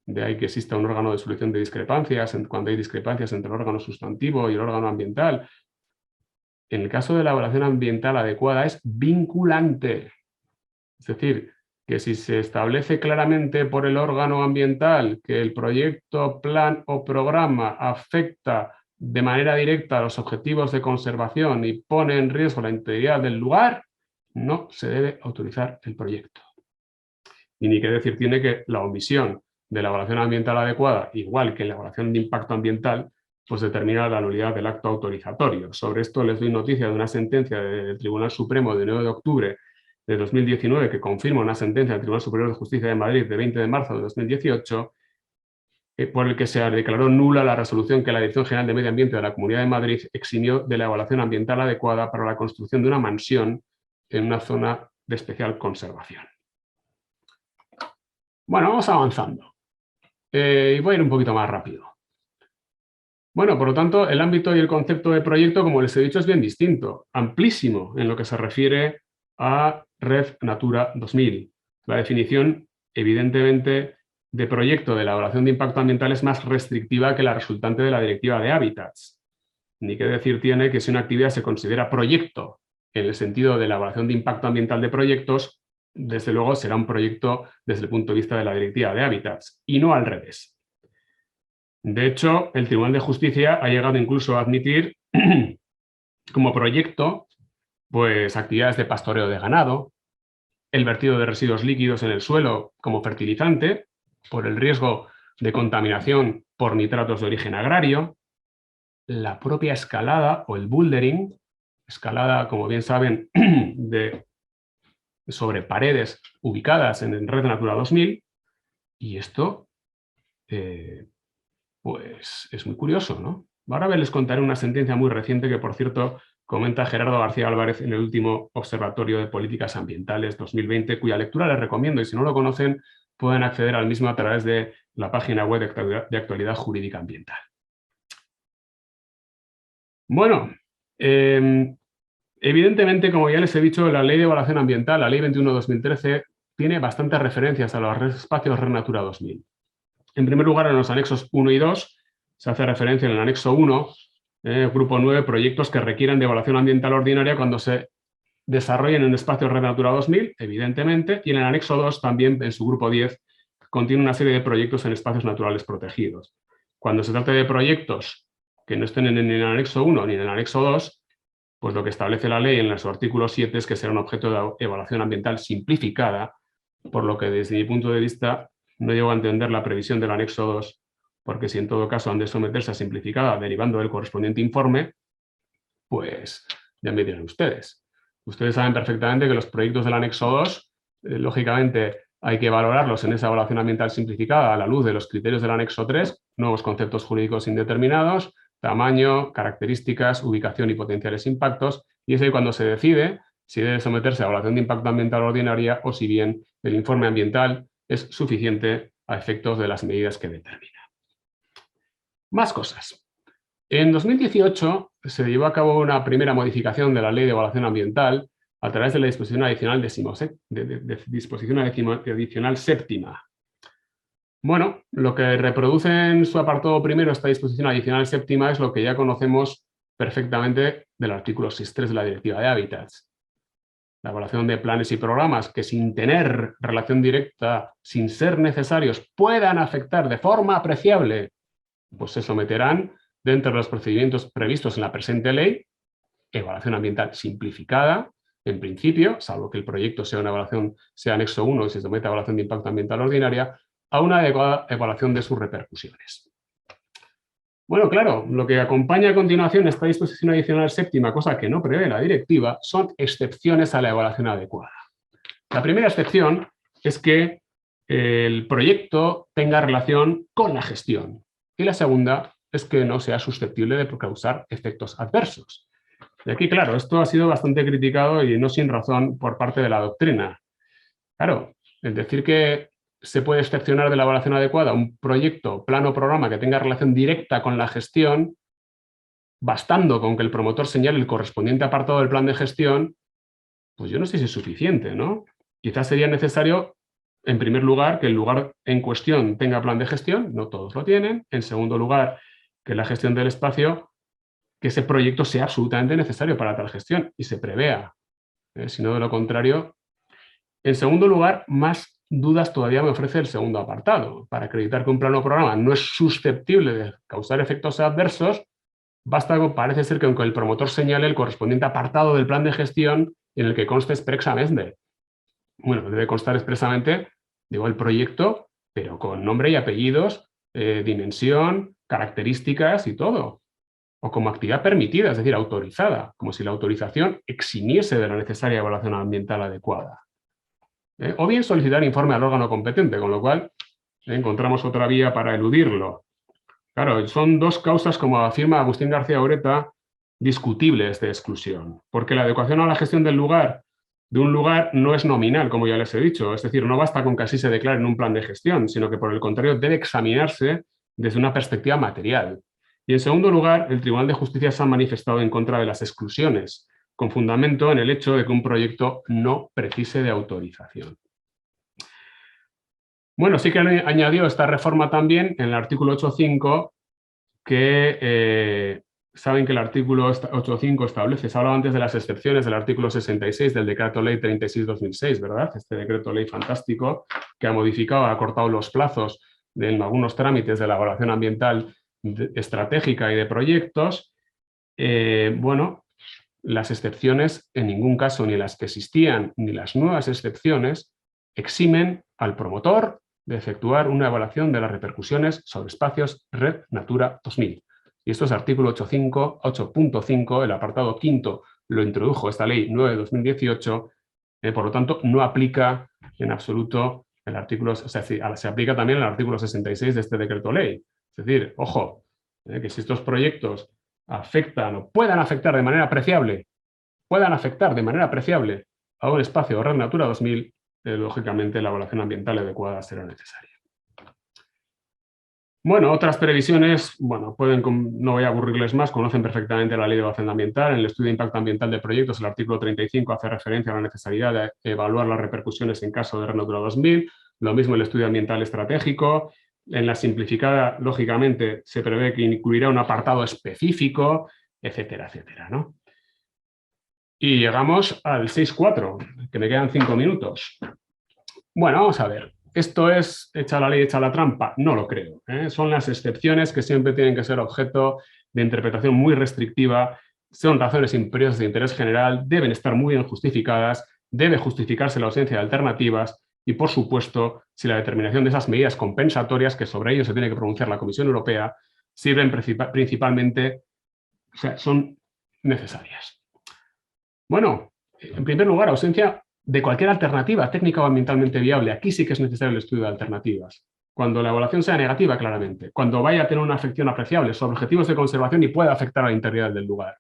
de ahí que exista un órgano de solución de discrepancias, cuando hay discrepancias entre el órgano sustantivo y el órgano ambiental. En el caso de la evaluación ambiental adecuada es vinculante. Es decir, que si se establece claramente por el órgano ambiental que el proyecto, plan o programa afecta de manera directa los objetivos de conservación y pone en riesgo la integridad del lugar, no se debe autorizar el proyecto. Y ni qué decir tiene que la omisión de la evaluación ambiental adecuada, igual que la evaluación de impacto ambiental, pues determina la nulidad del acto autorizatorio. Sobre esto les doy noticia de una sentencia del Tribunal Supremo de 9 de octubre de 2019 que confirma una sentencia del Tribunal Superior de Justicia de Madrid de 20 de marzo de 2018 por el que se declaró nula la resolución que la Dirección General de Medio Ambiente de la Comunidad de Madrid eximió de la evaluación ambiental adecuada para la construcción de una mansión en una zona de especial conservación. Bueno, vamos avanzando. Y voy a ir un poquito más rápido. Bueno, por lo tanto, el ámbito y el concepto de proyecto, como les he dicho, es bien distinto, amplísimo en lo que se refiere a Red Natura 2000. La definición, evidentemente, de proyecto de la evaluación de impacto ambiental es más restrictiva que la resultante de la Directiva de Hábitats. Ni qué decir tiene que si una actividad se considera proyecto en el sentido de la evaluación de impacto ambiental de proyectos, desde luego será un proyecto desde el punto de vista de la Directiva de Hábitats, y no al revés. De hecho, el Tribunal de Justicia ha llegado incluso a admitir como proyecto pues, actividades de pastoreo de ganado, el vertido de residuos líquidos en el suelo como fertilizante, por el riesgo de contaminación por nitratos de origen agrario, la propia escalada o el bouldering, escalada, como bien saben, sobre paredes ubicadas en Red Natura 2000, y esto pues es muy curioso, ¿no? Ahora les contaré una sentencia muy reciente que, por cierto, comenta Gerardo García Álvarez en el último Observatorio de Políticas Ambientales 2020, cuya lectura les recomiendo, y si no lo conocen, pueden acceder al mismo a través de la página web de Actualidad Jurídica Ambiental. Bueno, evidentemente, como ya les he dicho, la Ley de Evaluación Ambiental, la Ley 21/2013, tiene bastantes referencias a los espacios Red Natura 2000. En primer lugar, en los anexos 1 y 2, se hace referencia en el anexo 1, grupo 9, proyectos que requieran de evaluación ambiental ordinaria cuando se desarrollen en espacios Red Natura 2000, evidentemente, y en el anexo 2 también, en su grupo 10, contiene una serie de proyectos en espacios naturales protegidos. Cuando se trate de proyectos que no estén en el anexo 1 ni en el anexo 2, pues lo que establece la ley en su artículo 7 es que será un objeto de evaluación ambiental simplificada, por lo que desde mi punto de vista no llego a entender la previsión del anexo 2, porque si en todo caso han de someterse a simplificada derivando del correspondiente informe, pues ya me dirán ustedes. Ustedes saben perfectamente que los proyectos del anexo 2, lógicamente, hay que valorarlos en esa evaluación ambiental simplificada a la luz de los criterios del anexo 3, nuevos conceptos jurídicos indeterminados, tamaño, características, ubicación y potenciales impactos, y es ahí cuando se decide si debe someterse a evaluación de impacto ambiental ordinaria o si bien el informe ambiental es suficiente a efectos de las medidas que determina. Más cosas. En 2018 se llevó a cabo una primera modificación de la Ley de Evaluación Ambiental a través de la disposición adicional séptima. Bueno, lo que reproduce en su apartado primero esta disposición adicional séptima es lo que ya conocemos perfectamente del artículo 6.3 de la Directiva de Hábitats. La evaluación de planes y programas que sin tener relación directa, sin ser necesarios, puedan afectar de forma apreciable, pues se someterán dentro de los procedimientos previstos en la presente ley, evaluación ambiental simplificada, en principio, salvo que el proyecto sea una evaluación, sea anexo 1 y se someta a evaluación de impacto ambiental ordinaria, a una adecuada evaluación de sus repercusiones. Bueno, claro, lo que acompaña a continuación esta disposición adicional séptima, cosa que no prevé la directiva, son excepciones a la evaluación adecuada. La primera excepción es que el proyecto tenga relación con la gestión. Y la segunda es que no sea susceptible de causar efectos adversos. Y aquí, claro, esto ha sido bastante criticado y no sin razón por parte de la doctrina. Claro, el decir que se puede excepcionar de la evaluación adecuada un proyecto, plan o programa que tenga relación directa con la gestión, bastando con que el promotor señale el correspondiente apartado del plan de gestión, pues yo no sé si es suficiente, ¿no? Quizás sería necesario, en primer lugar, que el lugar en cuestión tenga plan de gestión, no todos lo tienen. En segundo lugar, que la gestión del espacio, que ese proyecto sea absolutamente necesario para tal gestión y se prevea. Si no, de lo contrario. En segundo lugar, más dudas todavía me ofrece el segundo apartado. Para acreditar que un plan o programa no es susceptible de causar efectos adversos, parece ser que el promotor señale el correspondiente apartado del plan de gestión en el que conste expresamente. Bueno, debe constar expresamente, digo, el proyecto, pero con nombre y apellidos, dimensión, características y todo. O como actividad permitida, es decir, autorizada, como si la autorización eximiese de la necesaria evaluación ambiental adecuada. O bien solicitar informe al órgano competente, con lo cual encontramos otra vía para eludirlo. Claro, son dos causas, como afirma Agustín García Ureta, discutibles de exclusión, porque la adecuación a la gestión de un lugar no es nominal, como ya les he dicho, es decir, no basta con que así se declare en un plan de gestión, sino que por el contrario debe examinarse desde una perspectiva material. Y en segundo lugar, el Tribunal de Justicia se ha manifestado en contra de las exclusiones, con fundamento en el hecho de que un proyecto no precise de autorización. Bueno, sí que añadió esta reforma también en el artículo 8.5, que saben que el artículo 8.5 establece, se hablaba antes de las excepciones del artículo 66 del Decreto Ley 36/2006, ¿verdad? Este decreto ley fantástico que ha modificado, ha acortado los plazos en algunos trámites de la evaluación ambiental estratégica y de proyectos. Bueno, las excepciones en ningún caso, ni las que existían ni las nuevas excepciones, eximen al promotor de efectuar una evaluación de las repercusiones sobre espacios Red Natura 2000. Y esto es artículo 8.5, el apartado quinto lo introdujo esta ley 9/2018, por lo tanto no aplica en absoluto el artículo, o sea, se aplica también el artículo 66 de este decreto ley. Es decir, ojo, que si estos proyectos afectan o puedan afectar de manera apreciable a un espacio Red Natura 2000, lógicamente la evaluación ambiental adecuada será necesaria. Bueno, otras previsiones, bueno, no voy a aburrirles más, conocen perfectamente la Ley de Evaluación Ambiental. En el estudio de impacto ambiental de proyectos, el artículo 35 hace referencia a la necesidad de evaluar las repercusiones en caso de Red Natura 2000, lo mismo el estudio ambiental estratégico. En la simplificada, lógicamente, se prevé que incluirá un apartado específico, etcétera, etcétera, ¿no? Y llegamos al 6.4, que me quedan 5 minutos. Bueno, vamos a ver. ¿Esto es hecha la ley, hecha la trampa? No lo creo. Son las excepciones que siempre tienen que ser objeto de interpretación muy restrictiva, son razones imperiosas de interés general, deben estar muy bien justificadas, debe justificarse la ausencia de alternativas y, por supuesto, si la determinación de esas medidas compensatorias, que sobre ello se tiene que pronunciar la Comisión Europea, sirven principalmente, o sea, son necesarias. Bueno, en primer lugar, ausencia de cualquier alternativa técnica o ambientalmente viable. Aquí sí que es necesario el estudio de alternativas. Cuando la evaluación sea negativa, claramente. Cuando vaya a tener una afección apreciable sobre objetivos de conservación y pueda afectar a la integridad del lugar.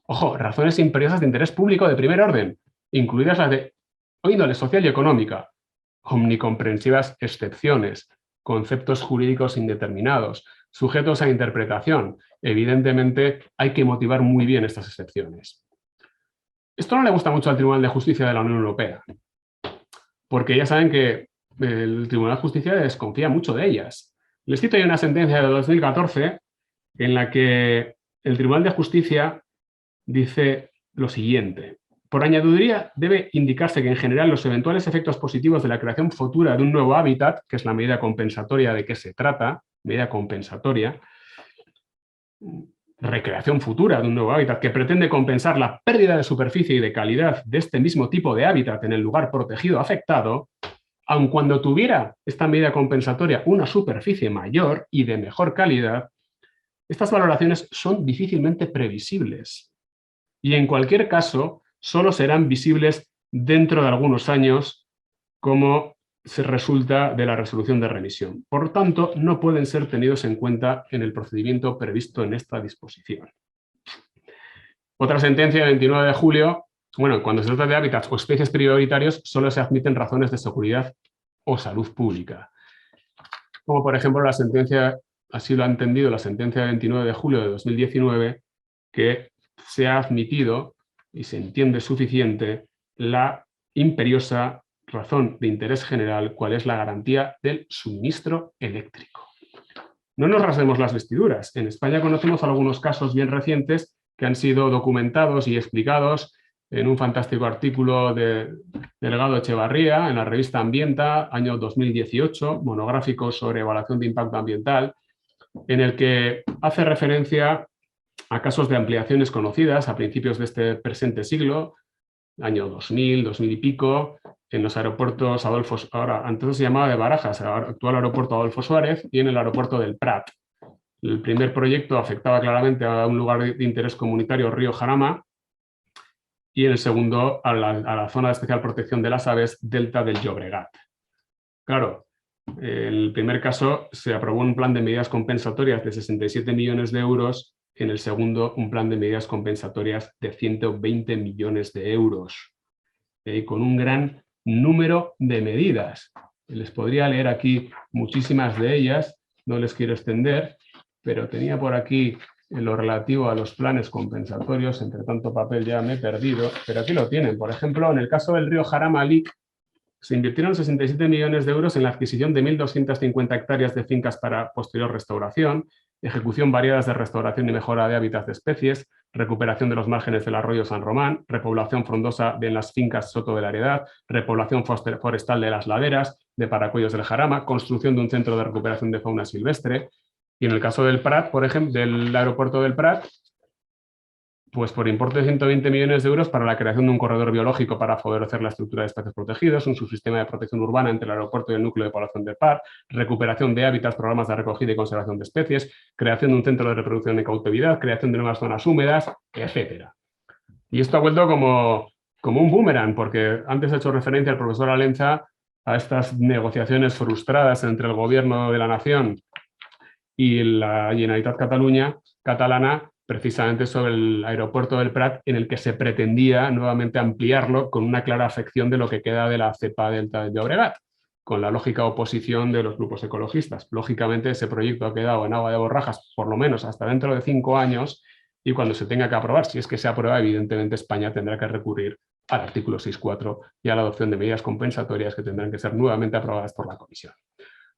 Ojo, razones imperiosas de interés público de primer orden, incluidas las de índole social y económica. Omnicomprensivas excepciones, conceptos jurídicos indeterminados, sujetos a interpretación. Evidentemente, hay que motivar muy bien estas excepciones. Esto no le gusta mucho al Tribunal de Justicia de la Unión Europea, porque ya saben que el Tribunal de Justicia desconfía mucho de ellas. Les cito ahí una sentencia de 2014 en la que el Tribunal de Justicia dice lo siguiente. Por añadiduría, debe indicarse que en general los eventuales efectos positivos de la creación futura de un nuevo hábitat, que es la medida compensatoria de que se trata, medida compensatoria, recreación futura de un nuevo hábitat que pretende compensar la pérdida de superficie y de calidad de este mismo tipo de hábitat en el lugar protegido afectado, aun cuando tuviera esta medida compensatoria una superficie mayor y de mejor calidad, estas valoraciones son difícilmente previsibles y en cualquier caso solo serán visibles dentro de algunos años, como se resulta de la resolución de remisión. Por tanto, no pueden ser tenidos en cuenta en el procedimiento previsto en esta disposición. Otra sentencia de 29 de julio, bueno, cuando se trata de hábitats o especies prioritarios, solo se admiten razones de seguridad o salud pública. Como por ejemplo la sentencia, así lo ha entendido la sentencia de 29 de julio de 2019, que se ha admitido y se entiende suficiente la imperiosa razón de interés general, cuál es la garantía del suministro eléctrico. No nos rasguemos las vestiduras. En España conocemos algunos casos bien recientes que han sido documentados y explicados en un fantástico artículo de Delgado Echevarría en la revista Ambienta, año 2018, monográfico sobre evaluación de impacto ambiental, en el que hace referencia a casos de ampliaciones conocidas a principios de este presente siglo, año 2000, 2000 y pico, en los aeropuertos ahora antes se llamaba de Barajas, ahora actual aeropuerto Adolfo Suárez, y en el aeropuerto del Prat. El primer proyecto afectaba claramente a un lugar de interés comunitario, Río Jarama, y en el segundo a la zona de especial protección de las aves, Delta del Llobregat. Claro, en el primer caso se aprobó un plan de medidas compensatorias de 67 millones de euros, en el segundo un plan de medidas compensatorias de 120 millones de euros, con un gran número de medidas. Les podría leer aquí muchísimas de ellas, no les quiero extender, pero tenía por aquí en lo relativo a los planes compensatorios, entre tanto papel ya me he perdido, pero aquí lo tienen. Por ejemplo, en el caso del río Jarama-Lic, se invirtieron 67 millones de euros en la adquisición de 1.250 hectáreas de fincas para posterior restauración, ejecución variadas de restauración y mejora de hábitats de especies, recuperación de los márgenes del arroyo San Román, repoblación frondosa en las fincas Soto de la Heredad, repoblación forestal de las laderas, de Paracuellos del Jarama, construcción de un centro de recuperación de fauna silvestre. Y en el caso del Prat, por ejemplo, del aeropuerto del Prat, pues por importe de 120 millones de euros para la creación de un corredor biológico para favorecer la estructura de espacios protegidos, un subsistema de protección urbana entre el aeropuerto y el núcleo de población del Prat, recuperación de hábitats, programas de recogida y conservación de especies, creación de un centro de reproducción de cautividad, creación de nuevas zonas húmedas, etc. Y esto ha vuelto como un boomerang, porque antes he hecho referencia al profesor Alenza a estas negociaciones frustradas entre el gobierno de la nación y la Generalitat catalana, precisamente sobre el aeropuerto del Prat, en el que se pretendía nuevamente ampliarlo con una clara afección de lo que queda de la cepa Delta del Llobregat, con la lógica oposición de los grupos ecologistas. Lógicamente ese proyecto ha quedado en agua de borrajas, por lo menos hasta dentro de 5 años, y cuando se tenga que aprobar, si es que se aprueba, evidentemente España tendrá que recurrir al artículo 6.4 y a la adopción de medidas compensatorias que tendrán que ser nuevamente aprobadas por la Comisión.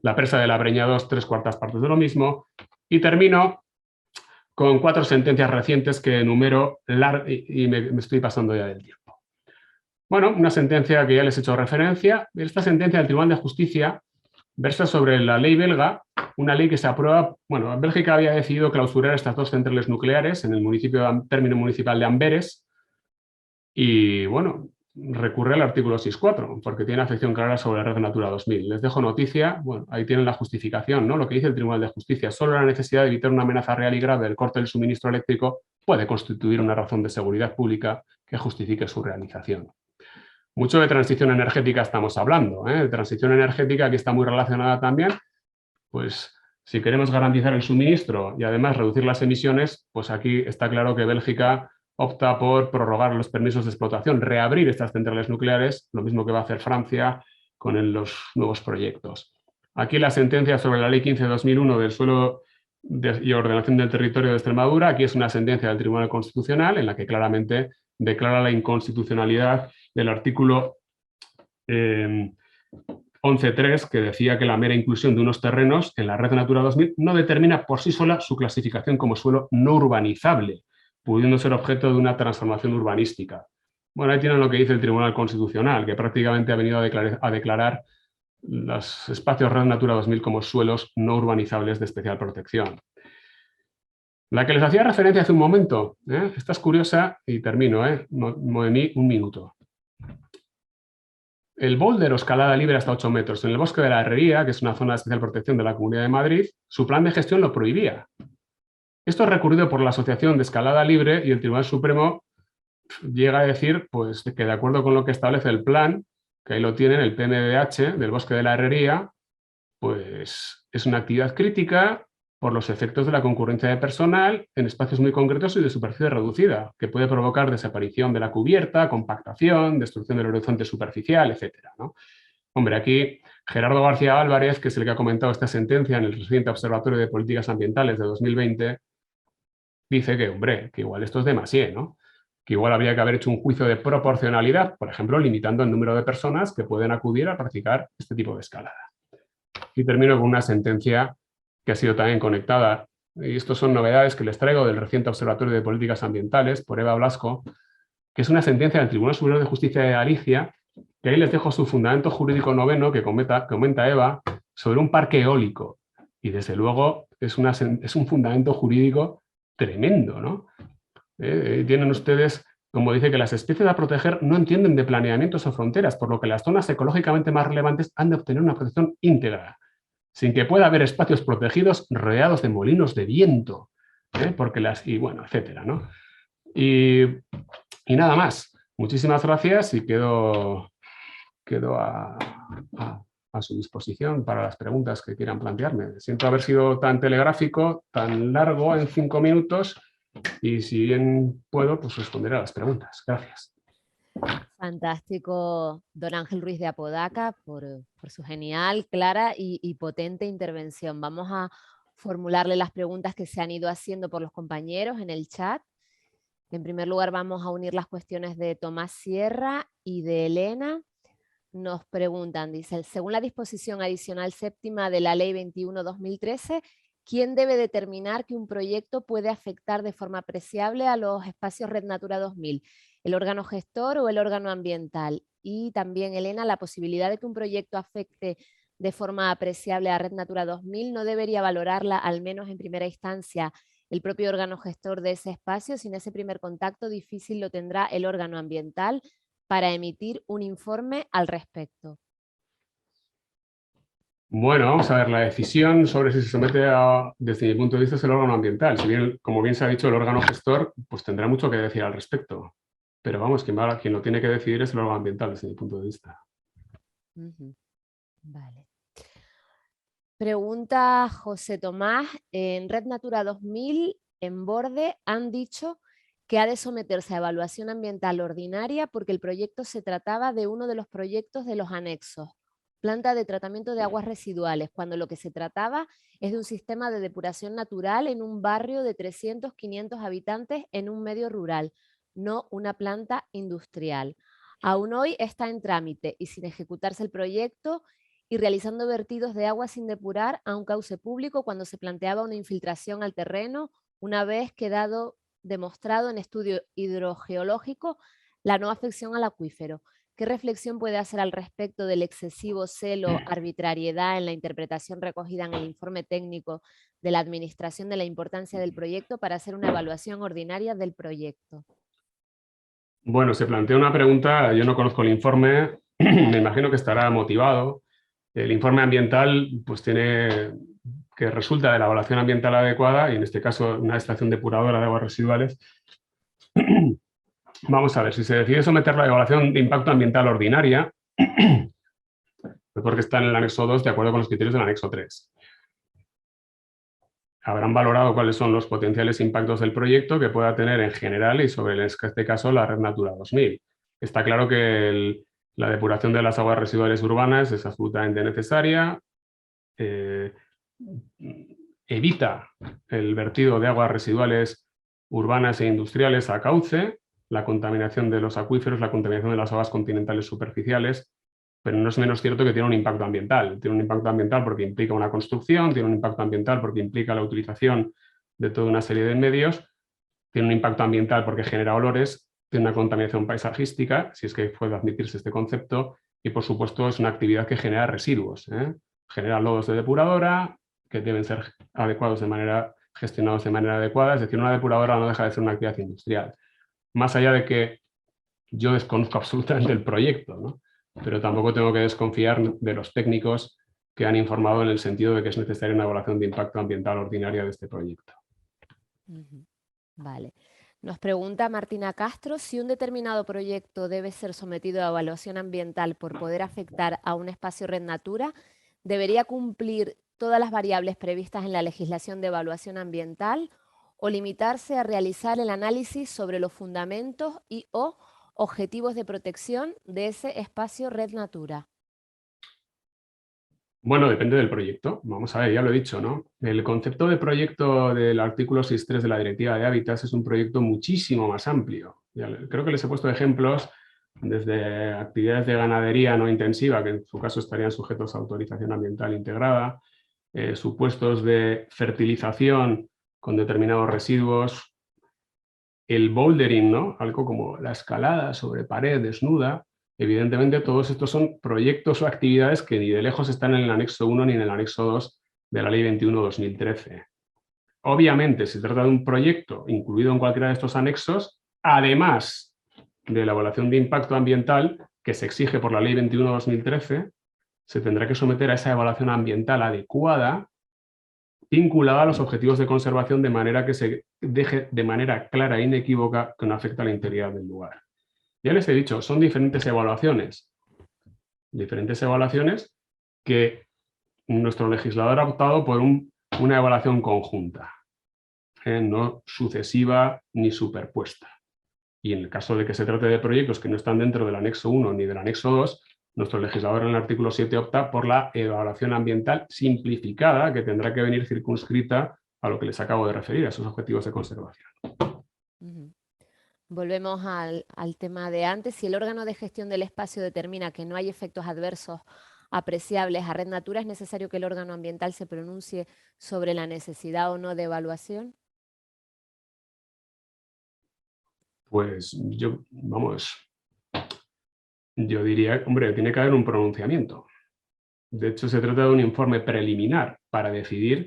La presa de la Breña 2, 3/4 partes de lo mismo. Y termino con 4 sentencias recientes que enumero y me estoy pasando ya del tiempo. Bueno, una sentencia que ya les he hecho referencia. Esta sentencia del Tribunal de Justicia versa sobre la ley belga, una ley que se aprueba. Bueno, Bélgica había decidido clausurar estas 2 centrales nucleares en el término municipal de Amberes y, bueno, recurre al artículo 6.4, porque tiene afección clara sobre la Red Natura 2000. Les dejo noticia, bueno, ahí tienen la justificación, ¿no? Lo que dice el Tribunal de Justicia. Solo la necesidad de evitar una amenaza real y grave del corte del suministro eléctrico puede constituir una razón de seguridad pública que justifique su realización. Mucho de transición energética estamos hablando, ¿eh? Transición energética que está muy relacionada también, pues si queremos garantizar el suministro y además reducir las emisiones, pues aquí está claro que Bélgica opta por prorrogar los permisos de explotación, reabrir estas centrales nucleares, lo mismo que va a hacer Francia con los nuevos proyectos. Aquí la sentencia sobre la Ley 15/2001 del suelo y ordenación del territorio de Extremadura, aquí es una sentencia del Tribunal Constitucional en la que claramente declara la inconstitucionalidad del artículo 11.3, que decía que la mera inclusión de unos terrenos en la Red Natura 2000 no determina por sí sola su clasificación como suelo no urbanizable, pudiendo ser objeto de una transformación urbanística. Bueno, ahí tienen lo que dice el Tribunal Constitucional, que prácticamente ha venido a declarar los espacios Red Natura 2000 como suelos no urbanizables de especial protección. La que les hacía referencia hace un momento, esta es curiosa y termino, Noemí, un minuto. El boulder o escalada libre hasta 8 metros en el bosque de la Herrería, que es una zona de especial protección de la Comunidad de Madrid, su plan de gestión lo prohibía. Esto es recurrido por la Asociación de Escalada Libre y el Tribunal Supremo llega a decir pues, que de acuerdo con lo que establece el plan, que ahí lo tienen, el PMDH del bosque de la Herrería, pues es una actividad crítica por los efectos de la concurrencia de personal en espacios muy concretos y de superficie reducida, que puede provocar desaparición de la cubierta, compactación, destrucción del horizonte superficial, etc., ¿no? Hombre, aquí Gerardo García Álvarez, que es el que ha comentado esta sentencia en el reciente Observatorio de Políticas Ambientales de 2020, dice que, hombre, que igual esto es demasiado, ¿no? Que igual habría que haber hecho un juicio de proporcionalidad, por ejemplo, limitando el número de personas que pueden acudir a practicar este tipo de escalada. Y termino con una sentencia que ha sido también conectada, y estas son novedades que les traigo del reciente Observatorio de Políticas Ambientales por Eva Blasco, que es una sentencia del Tribunal Superior de Justicia de Galicia, que ahí les dejo su fundamento jurídico noveno que comenta Eva sobre un parque eólico. Y desde luego es un fundamento jurídico tremendo, ¿no? Tienen ustedes, como dice, que las especies a proteger no entienden de planeamientos o fronteras, por lo que las zonas ecológicamente más relevantes han de obtener una protección íntegra, sin que pueda haber espacios protegidos rodeados de molinos de viento, porque y bueno, etcétera, ¿no? Y nada más. Muchísimas gracias y quedo a su disposición para las preguntas que quieran plantearme. Siento haber sido tan telegráfico, tan largo en 5 minutos, y si bien puedo, pues responderé a las preguntas. Gracias. Fantástico, don Ángel Ruiz de Apodaca, por su genial, clara y potente intervención. Vamos a formularle las preguntas que se han ido haciendo por los compañeros en el chat. En primer lugar, vamos a unir las cuestiones de Tomás Sierra y de Elena. Nos preguntan, dice, según la disposición adicional séptima de la Ley 21/2013, ¿quién debe determinar que un proyecto puede afectar de forma apreciable a los espacios Red Natura 2000? ¿El órgano gestor o el órgano ambiental? Y también, Elena, la posibilidad de que un proyecto afecte de forma apreciable a Red Natura 2000 no debería valorarla, al menos en primera instancia, el propio órgano gestor de ese espacio. Sin ese primer contacto difícil lo tendrá el órgano ambiental para emitir un informe al respecto. Bueno, vamos a ver, la decisión sobre si se somete desde mi punto de vista, es el órgano ambiental. Si bien, como bien se ha dicho, el órgano gestor pues tendrá mucho que decir al respecto. Pero vamos, quien lo tiene que decidir es el órgano ambiental desde mi punto de vista. Vale. Pregunta José Tomás, en Red Natura 2000, en Borde, han dicho que ha de someterse a evaluación ambiental ordinaria porque el proyecto se trataba de uno de los proyectos de los anexos, planta de tratamiento de aguas residuales, cuando lo que se trataba es de un sistema de depuración natural en un barrio de 300, 500 habitantes en un medio rural, no una planta industrial. Aún hoy está en trámite y sin ejecutarse el proyecto y realizando vertidos de agua sin depurar a un cauce público cuando se planteaba una infiltración al terreno, una vez quedado demostrado en estudio hidrogeológico la no afección al acuífero. ¿Qué reflexión puede hacer al respecto del excesivo celo, arbitrariedad en la interpretación recogida en el informe técnico de la Administración de la importancia del proyecto para hacer una evaluación ordinaria del proyecto? Bueno, se plantea una pregunta, yo no conozco el informe, me imagino que estará motivado. El informe ambiental pues tiene que resulta de la evaluación ambiental adecuada, y en este caso una estación depuradora de aguas residuales. Vamos a ver, si se decide someterla a evaluación de impacto ambiental ordinaria, porque está en el anexo 2 de acuerdo con los criterios del anexo 3. Habrán valorado cuáles son los potenciales impactos del proyecto que pueda tener en general y sobre, en este caso, la Red Natura 2000. Está claro que la depuración de las aguas residuales urbanas es absolutamente necesaria. Evita el vertido de aguas residuales urbanas e industriales a cauce, la contaminación de los acuíferos, la contaminación de las aguas continentales superficiales, pero no es menos cierto que tiene un impacto ambiental. Tiene un impacto ambiental porque implica una construcción, tiene un impacto ambiental porque implica la utilización de toda una serie de medios, tiene un impacto ambiental porque genera olores, tiene una contaminación paisajística, si es que puede admitirse este concepto, y por supuesto es una actividad que genera residuos. Genera lodos de depuradora que deben ser gestionados de manera adecuada, es decir, una depuradora no deja de ser una actividad industrial. Más allá de que yo desconozco absolutamente el proyecto, ¿no? Pero tampoco tengo que desconfiar de los técnicos que han informado en el sentido de que es necesaria una evaluación de impacto ambiental ordinaria de este proyecto. Vale. Nos pregunta Martina Castro si un determinado proyecto debe ser sometido a evaluación ambiental por poder afectar a un espacio Red Natura, ¿debería cumplir todas las variables previstas en la legislación de evaluación ambiental o limitarse a realizar el análisis sobre los fundamentos y o objetivos de protección de ese espacio Red Natura? Bueno, depende del proyecto. Vamos a ver, ya lo he dicho, ¿no? El concepto de proyecto del artículo 6.3 de la Directiva de Hábitats es un proyecto muchísimo más amplio. Creo que les he puesto ejemplos desde actividades de ganadería no intensiva, que en su caso estarían sujetos a autorización ambiental integrada, supuestos de fertilización con determinados residuos, el bouldering, ¿no? Algo como la escalada sobre pared desnuda. Evidentemente, todos estos son proyectos o actividades que ni de lejos están en el anexo 1 ni en el anexo 2 de la Ley 21/2013. obviamente se trata de un proyecto incluido en cualquiera de estos anexos, además de la evaluación de impacto ambiental que se exige por la Ley 21/2013, se tendrá que someter a esa evaluación ambiental adecuada vinculada a los objetivos de conservación de manera que se deje de manera clara e inequívoca que no afecta a la integridad del lugar. Ya les he dicho, son diferentes evaluaciones que nuestro legislador ha optado por una evaluación conjunta, no sucesiva ni superpuesta. Y en el caso de que se trate de proyectos que no están dentro del anexo 1 ni del anexo 2, nuestro legislador en el artículo 7 opta por la evaluación ambiental simplificada, que tendrá que venir circunscrita a lo que les acabo de referir, a esos objetivos de conservación. Volvemos al tema de antes. Si el órgano de gestión del espacio determina que no hay efectos adversos apreciables a Red Natura, ¿es necesario que el órgano ambiental se pronuncie sobre la necesidad o no de evaluación? Pues yo diría, hombre, tiene que haber un pronunciamiento. De hecho, se trata de un informe preliminar para decidir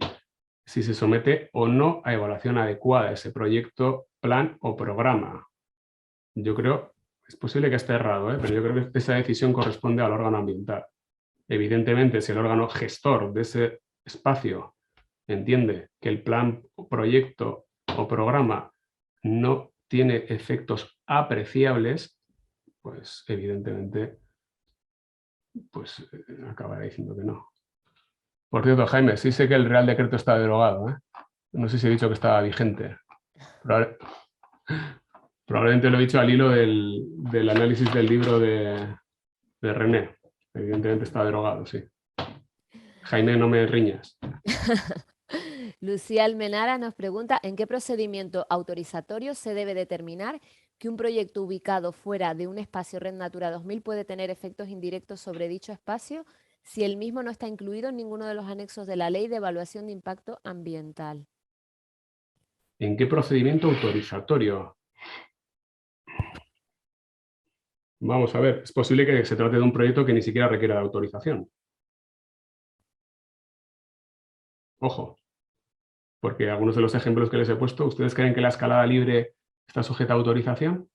si se somete o no a evaluación adecuada ese proyecto, plan o programa. Yo creo, es posible que esté errado, pero yo creo que esa decisión corresponde al órgano ambiental. Evidentemente, si el órgano gestor de ese espacio entiende que el plan, proyecto o programa no tiene efectos apreciables, pues evidentemente acabará diciendo que no. Por cierto, Jaime, sí sé que el Real Decreto está derogado, ¿eh? No sé si he dicho que estaba vigente. Probablemente lo he dicho al hilo del análisis del libro de René. Evidentemente está derogado, sí. Jaime, no me riñas. Lucía Almenara nos pregunta ¿en qué procedimiento autorizatorio se debe determinar que un proyecto ubicado fuera de un espacio Red Natura 2000 puede tener efectos indirectos sobre dicho espacio si el mismo no está incluido en ninguno de los anexos de la Ley de Evaluación de Impacto Ambiental? ¿En qué procedimiento autorizatorio? Vamos a ver, es posible que se trate de un proyecto que ni siquiera requiera de autorización. Ojo, porque algunos de los ejemplos que les he puesto, ¿ustedes creen que la escalada libre está sujeta a autorización?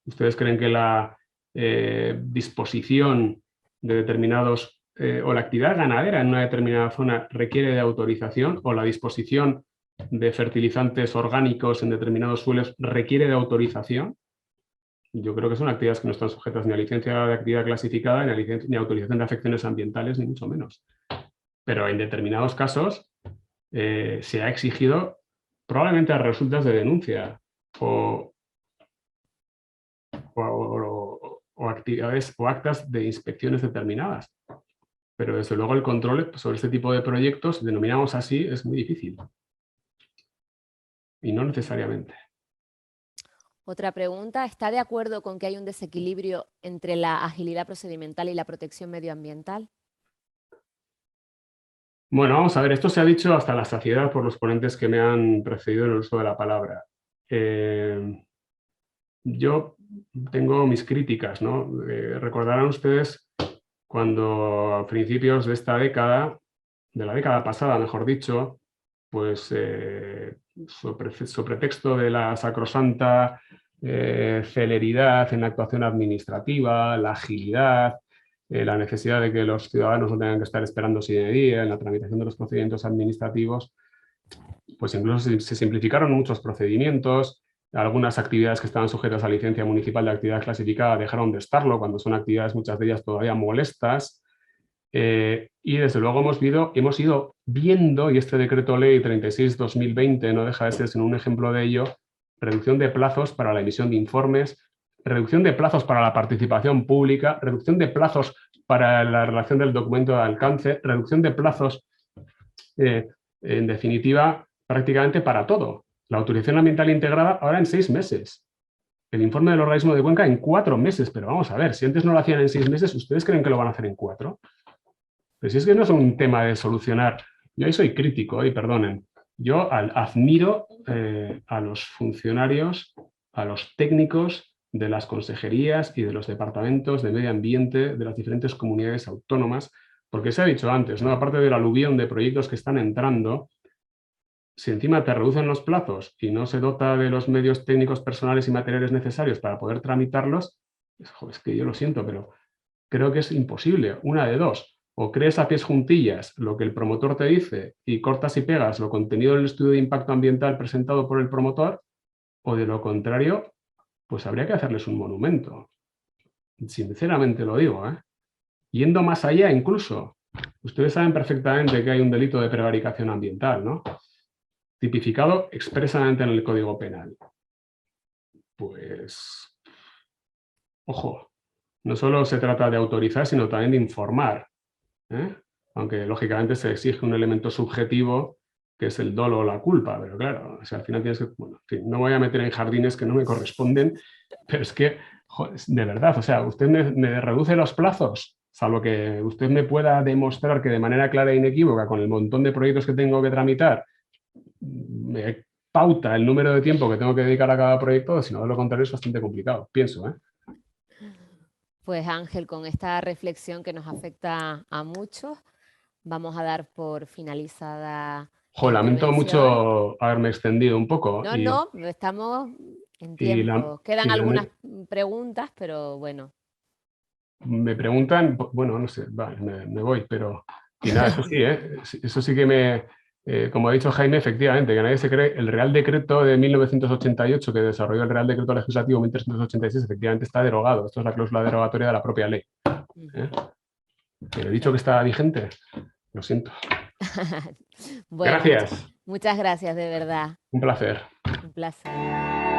¿Ustedes creen que la disposición de determinados o la actividad ganadera en una determinada zona requiere de autorización o la disposición de fertilizantes orgánicos en determinados suelos requiere de autorización? Yo creo que son actividades que no están sujetas ni a licencia de actividad clasificada, ni a autorización de afecciones ambientales, ni mucho menos. Pero en determinados casos se ha exigido probablemente a resultas de denuncia o actividades o actas de inspecciones determinadas. Pero desde luego el control sobre este tipo de proyectos, denominamos así, es muy difícil. Y no necesariamente. Otra pregunta, ¿está de acuerdo con que hay un desequilibrio entre la agilidad procedimental y la protección medioambiental? Bueno, vamos a ver, esto se ha dicho hasta la saciedad por los ponentes que me han precedido en el uso de la palabra. Yo tengo mis críticas, ¿no? Recordarán ustedes cuando a principios de esta década, de la década pasada, mejor dicho, pues sobre texto de la sacrosanta celeridad en la actuación administrativa, la agilidad, la necesidad de que los ciudadanos no tengan que estar esperando sine die en la tramitación de los procedimientos administrativos, pues incluso se simplificaron muchos procedimientos. Algunas actividades que estaban sujetas a licencia municipal de actividad clasificada dejaron de estarlo cuando son actividades, muchas de ellas todavía molestas. Y desde luego hemos ido viendo, y este decreto ley 36/2020 no deja de ser sino un ejemplo de ello, reducción de plazos para la emisión de informes, reducción de plazos para la participación pública, reducción de plazos para la redacción del documento de alcance, reducción de plazos, en definitiva, prácticamente para todo. La autorización ambiental integrada ahora en 6 meses. El informe del organismo de Cuenca en 4 meses. Pero vamos a ver, si antes no lo hacían en 6 meses, ¿ustedes creen que lo van a hacer en 4? Pero si es que no es un tema de solucionar. Yo ahí soy crítico, y perdonen. Yo admiro a los funcionarios, a los técnicos de las consejerías y de los departamentos de medio ambiente de las diferentes comunidades autónomas, porque se ha dicho antes, ¿no? Aparte del aluvión de proyectos que están entrando, si encima te reducen los plazos y no se dota de los medios técnicos, personales y materiales necesarios para poder tramitarlos, es que yo lo siento, pero creo que es imposible. Una de dos. O crees a pies juntillas lo que el promotor te dice y cortas y pegas lo contenido en el estudio de impacto ambiental presentado por el promotor, o de lo contrario, pues habría que hacerles un monumento. Sinceramente lo digo, ¿eh? Yendo más allá incluso. Ustedes saben perfectamente que hay un delito de prevaricación ambiental, ¿no? Tipificado expresamente en el Código Penal. Pues, ojo, no solo se trata de autorizar, sino también de informar, ¿eh? Aunque lógicamente se exige un elemento subjetivo que es el dolo o la culpa, pero claro, o sea, al final tienes que, bueno, en fin, no voy a meter en jardines que no me corresponden, pero es que, joder, de verdad, o sea, usted me reduce los plazos, salvo que usted me pueda demostrar que de manera clara e inequívoca, con el montón de proyectos que tengo que tramitar, me pauta el número de tiempo que tengo que dedicar a cada proyecto, si no, de lo contrario es bastante complicado, pienso, ¿eh? Pues Ángel, con esta reflexión que nos afecta a muchos, vamos a dar por finalizada la Jo, lamento intervención. mucho haberme extendido un poco No, no, estamos en y la, tiempo. Quedan y la- algunas preguntas, pero bueno. me preguntan, bueno, no sé, vale, me voy, pero... Y nada, eso sí, ¿eh? Eso sí que me... como ha dicho Jaime, efectivamente, que nadie se cree, el Real Decreto de 1988 que desarrolló el Real Decreto Legislativo 1386 efectivamente está derogado. Esto es la cláusula derogatoria de la propia ley, ¿eh? Pero he dicho que está vigente, lo siento. Bueno, Gracias, muchas gracias, de verdad. un placer. Un placer.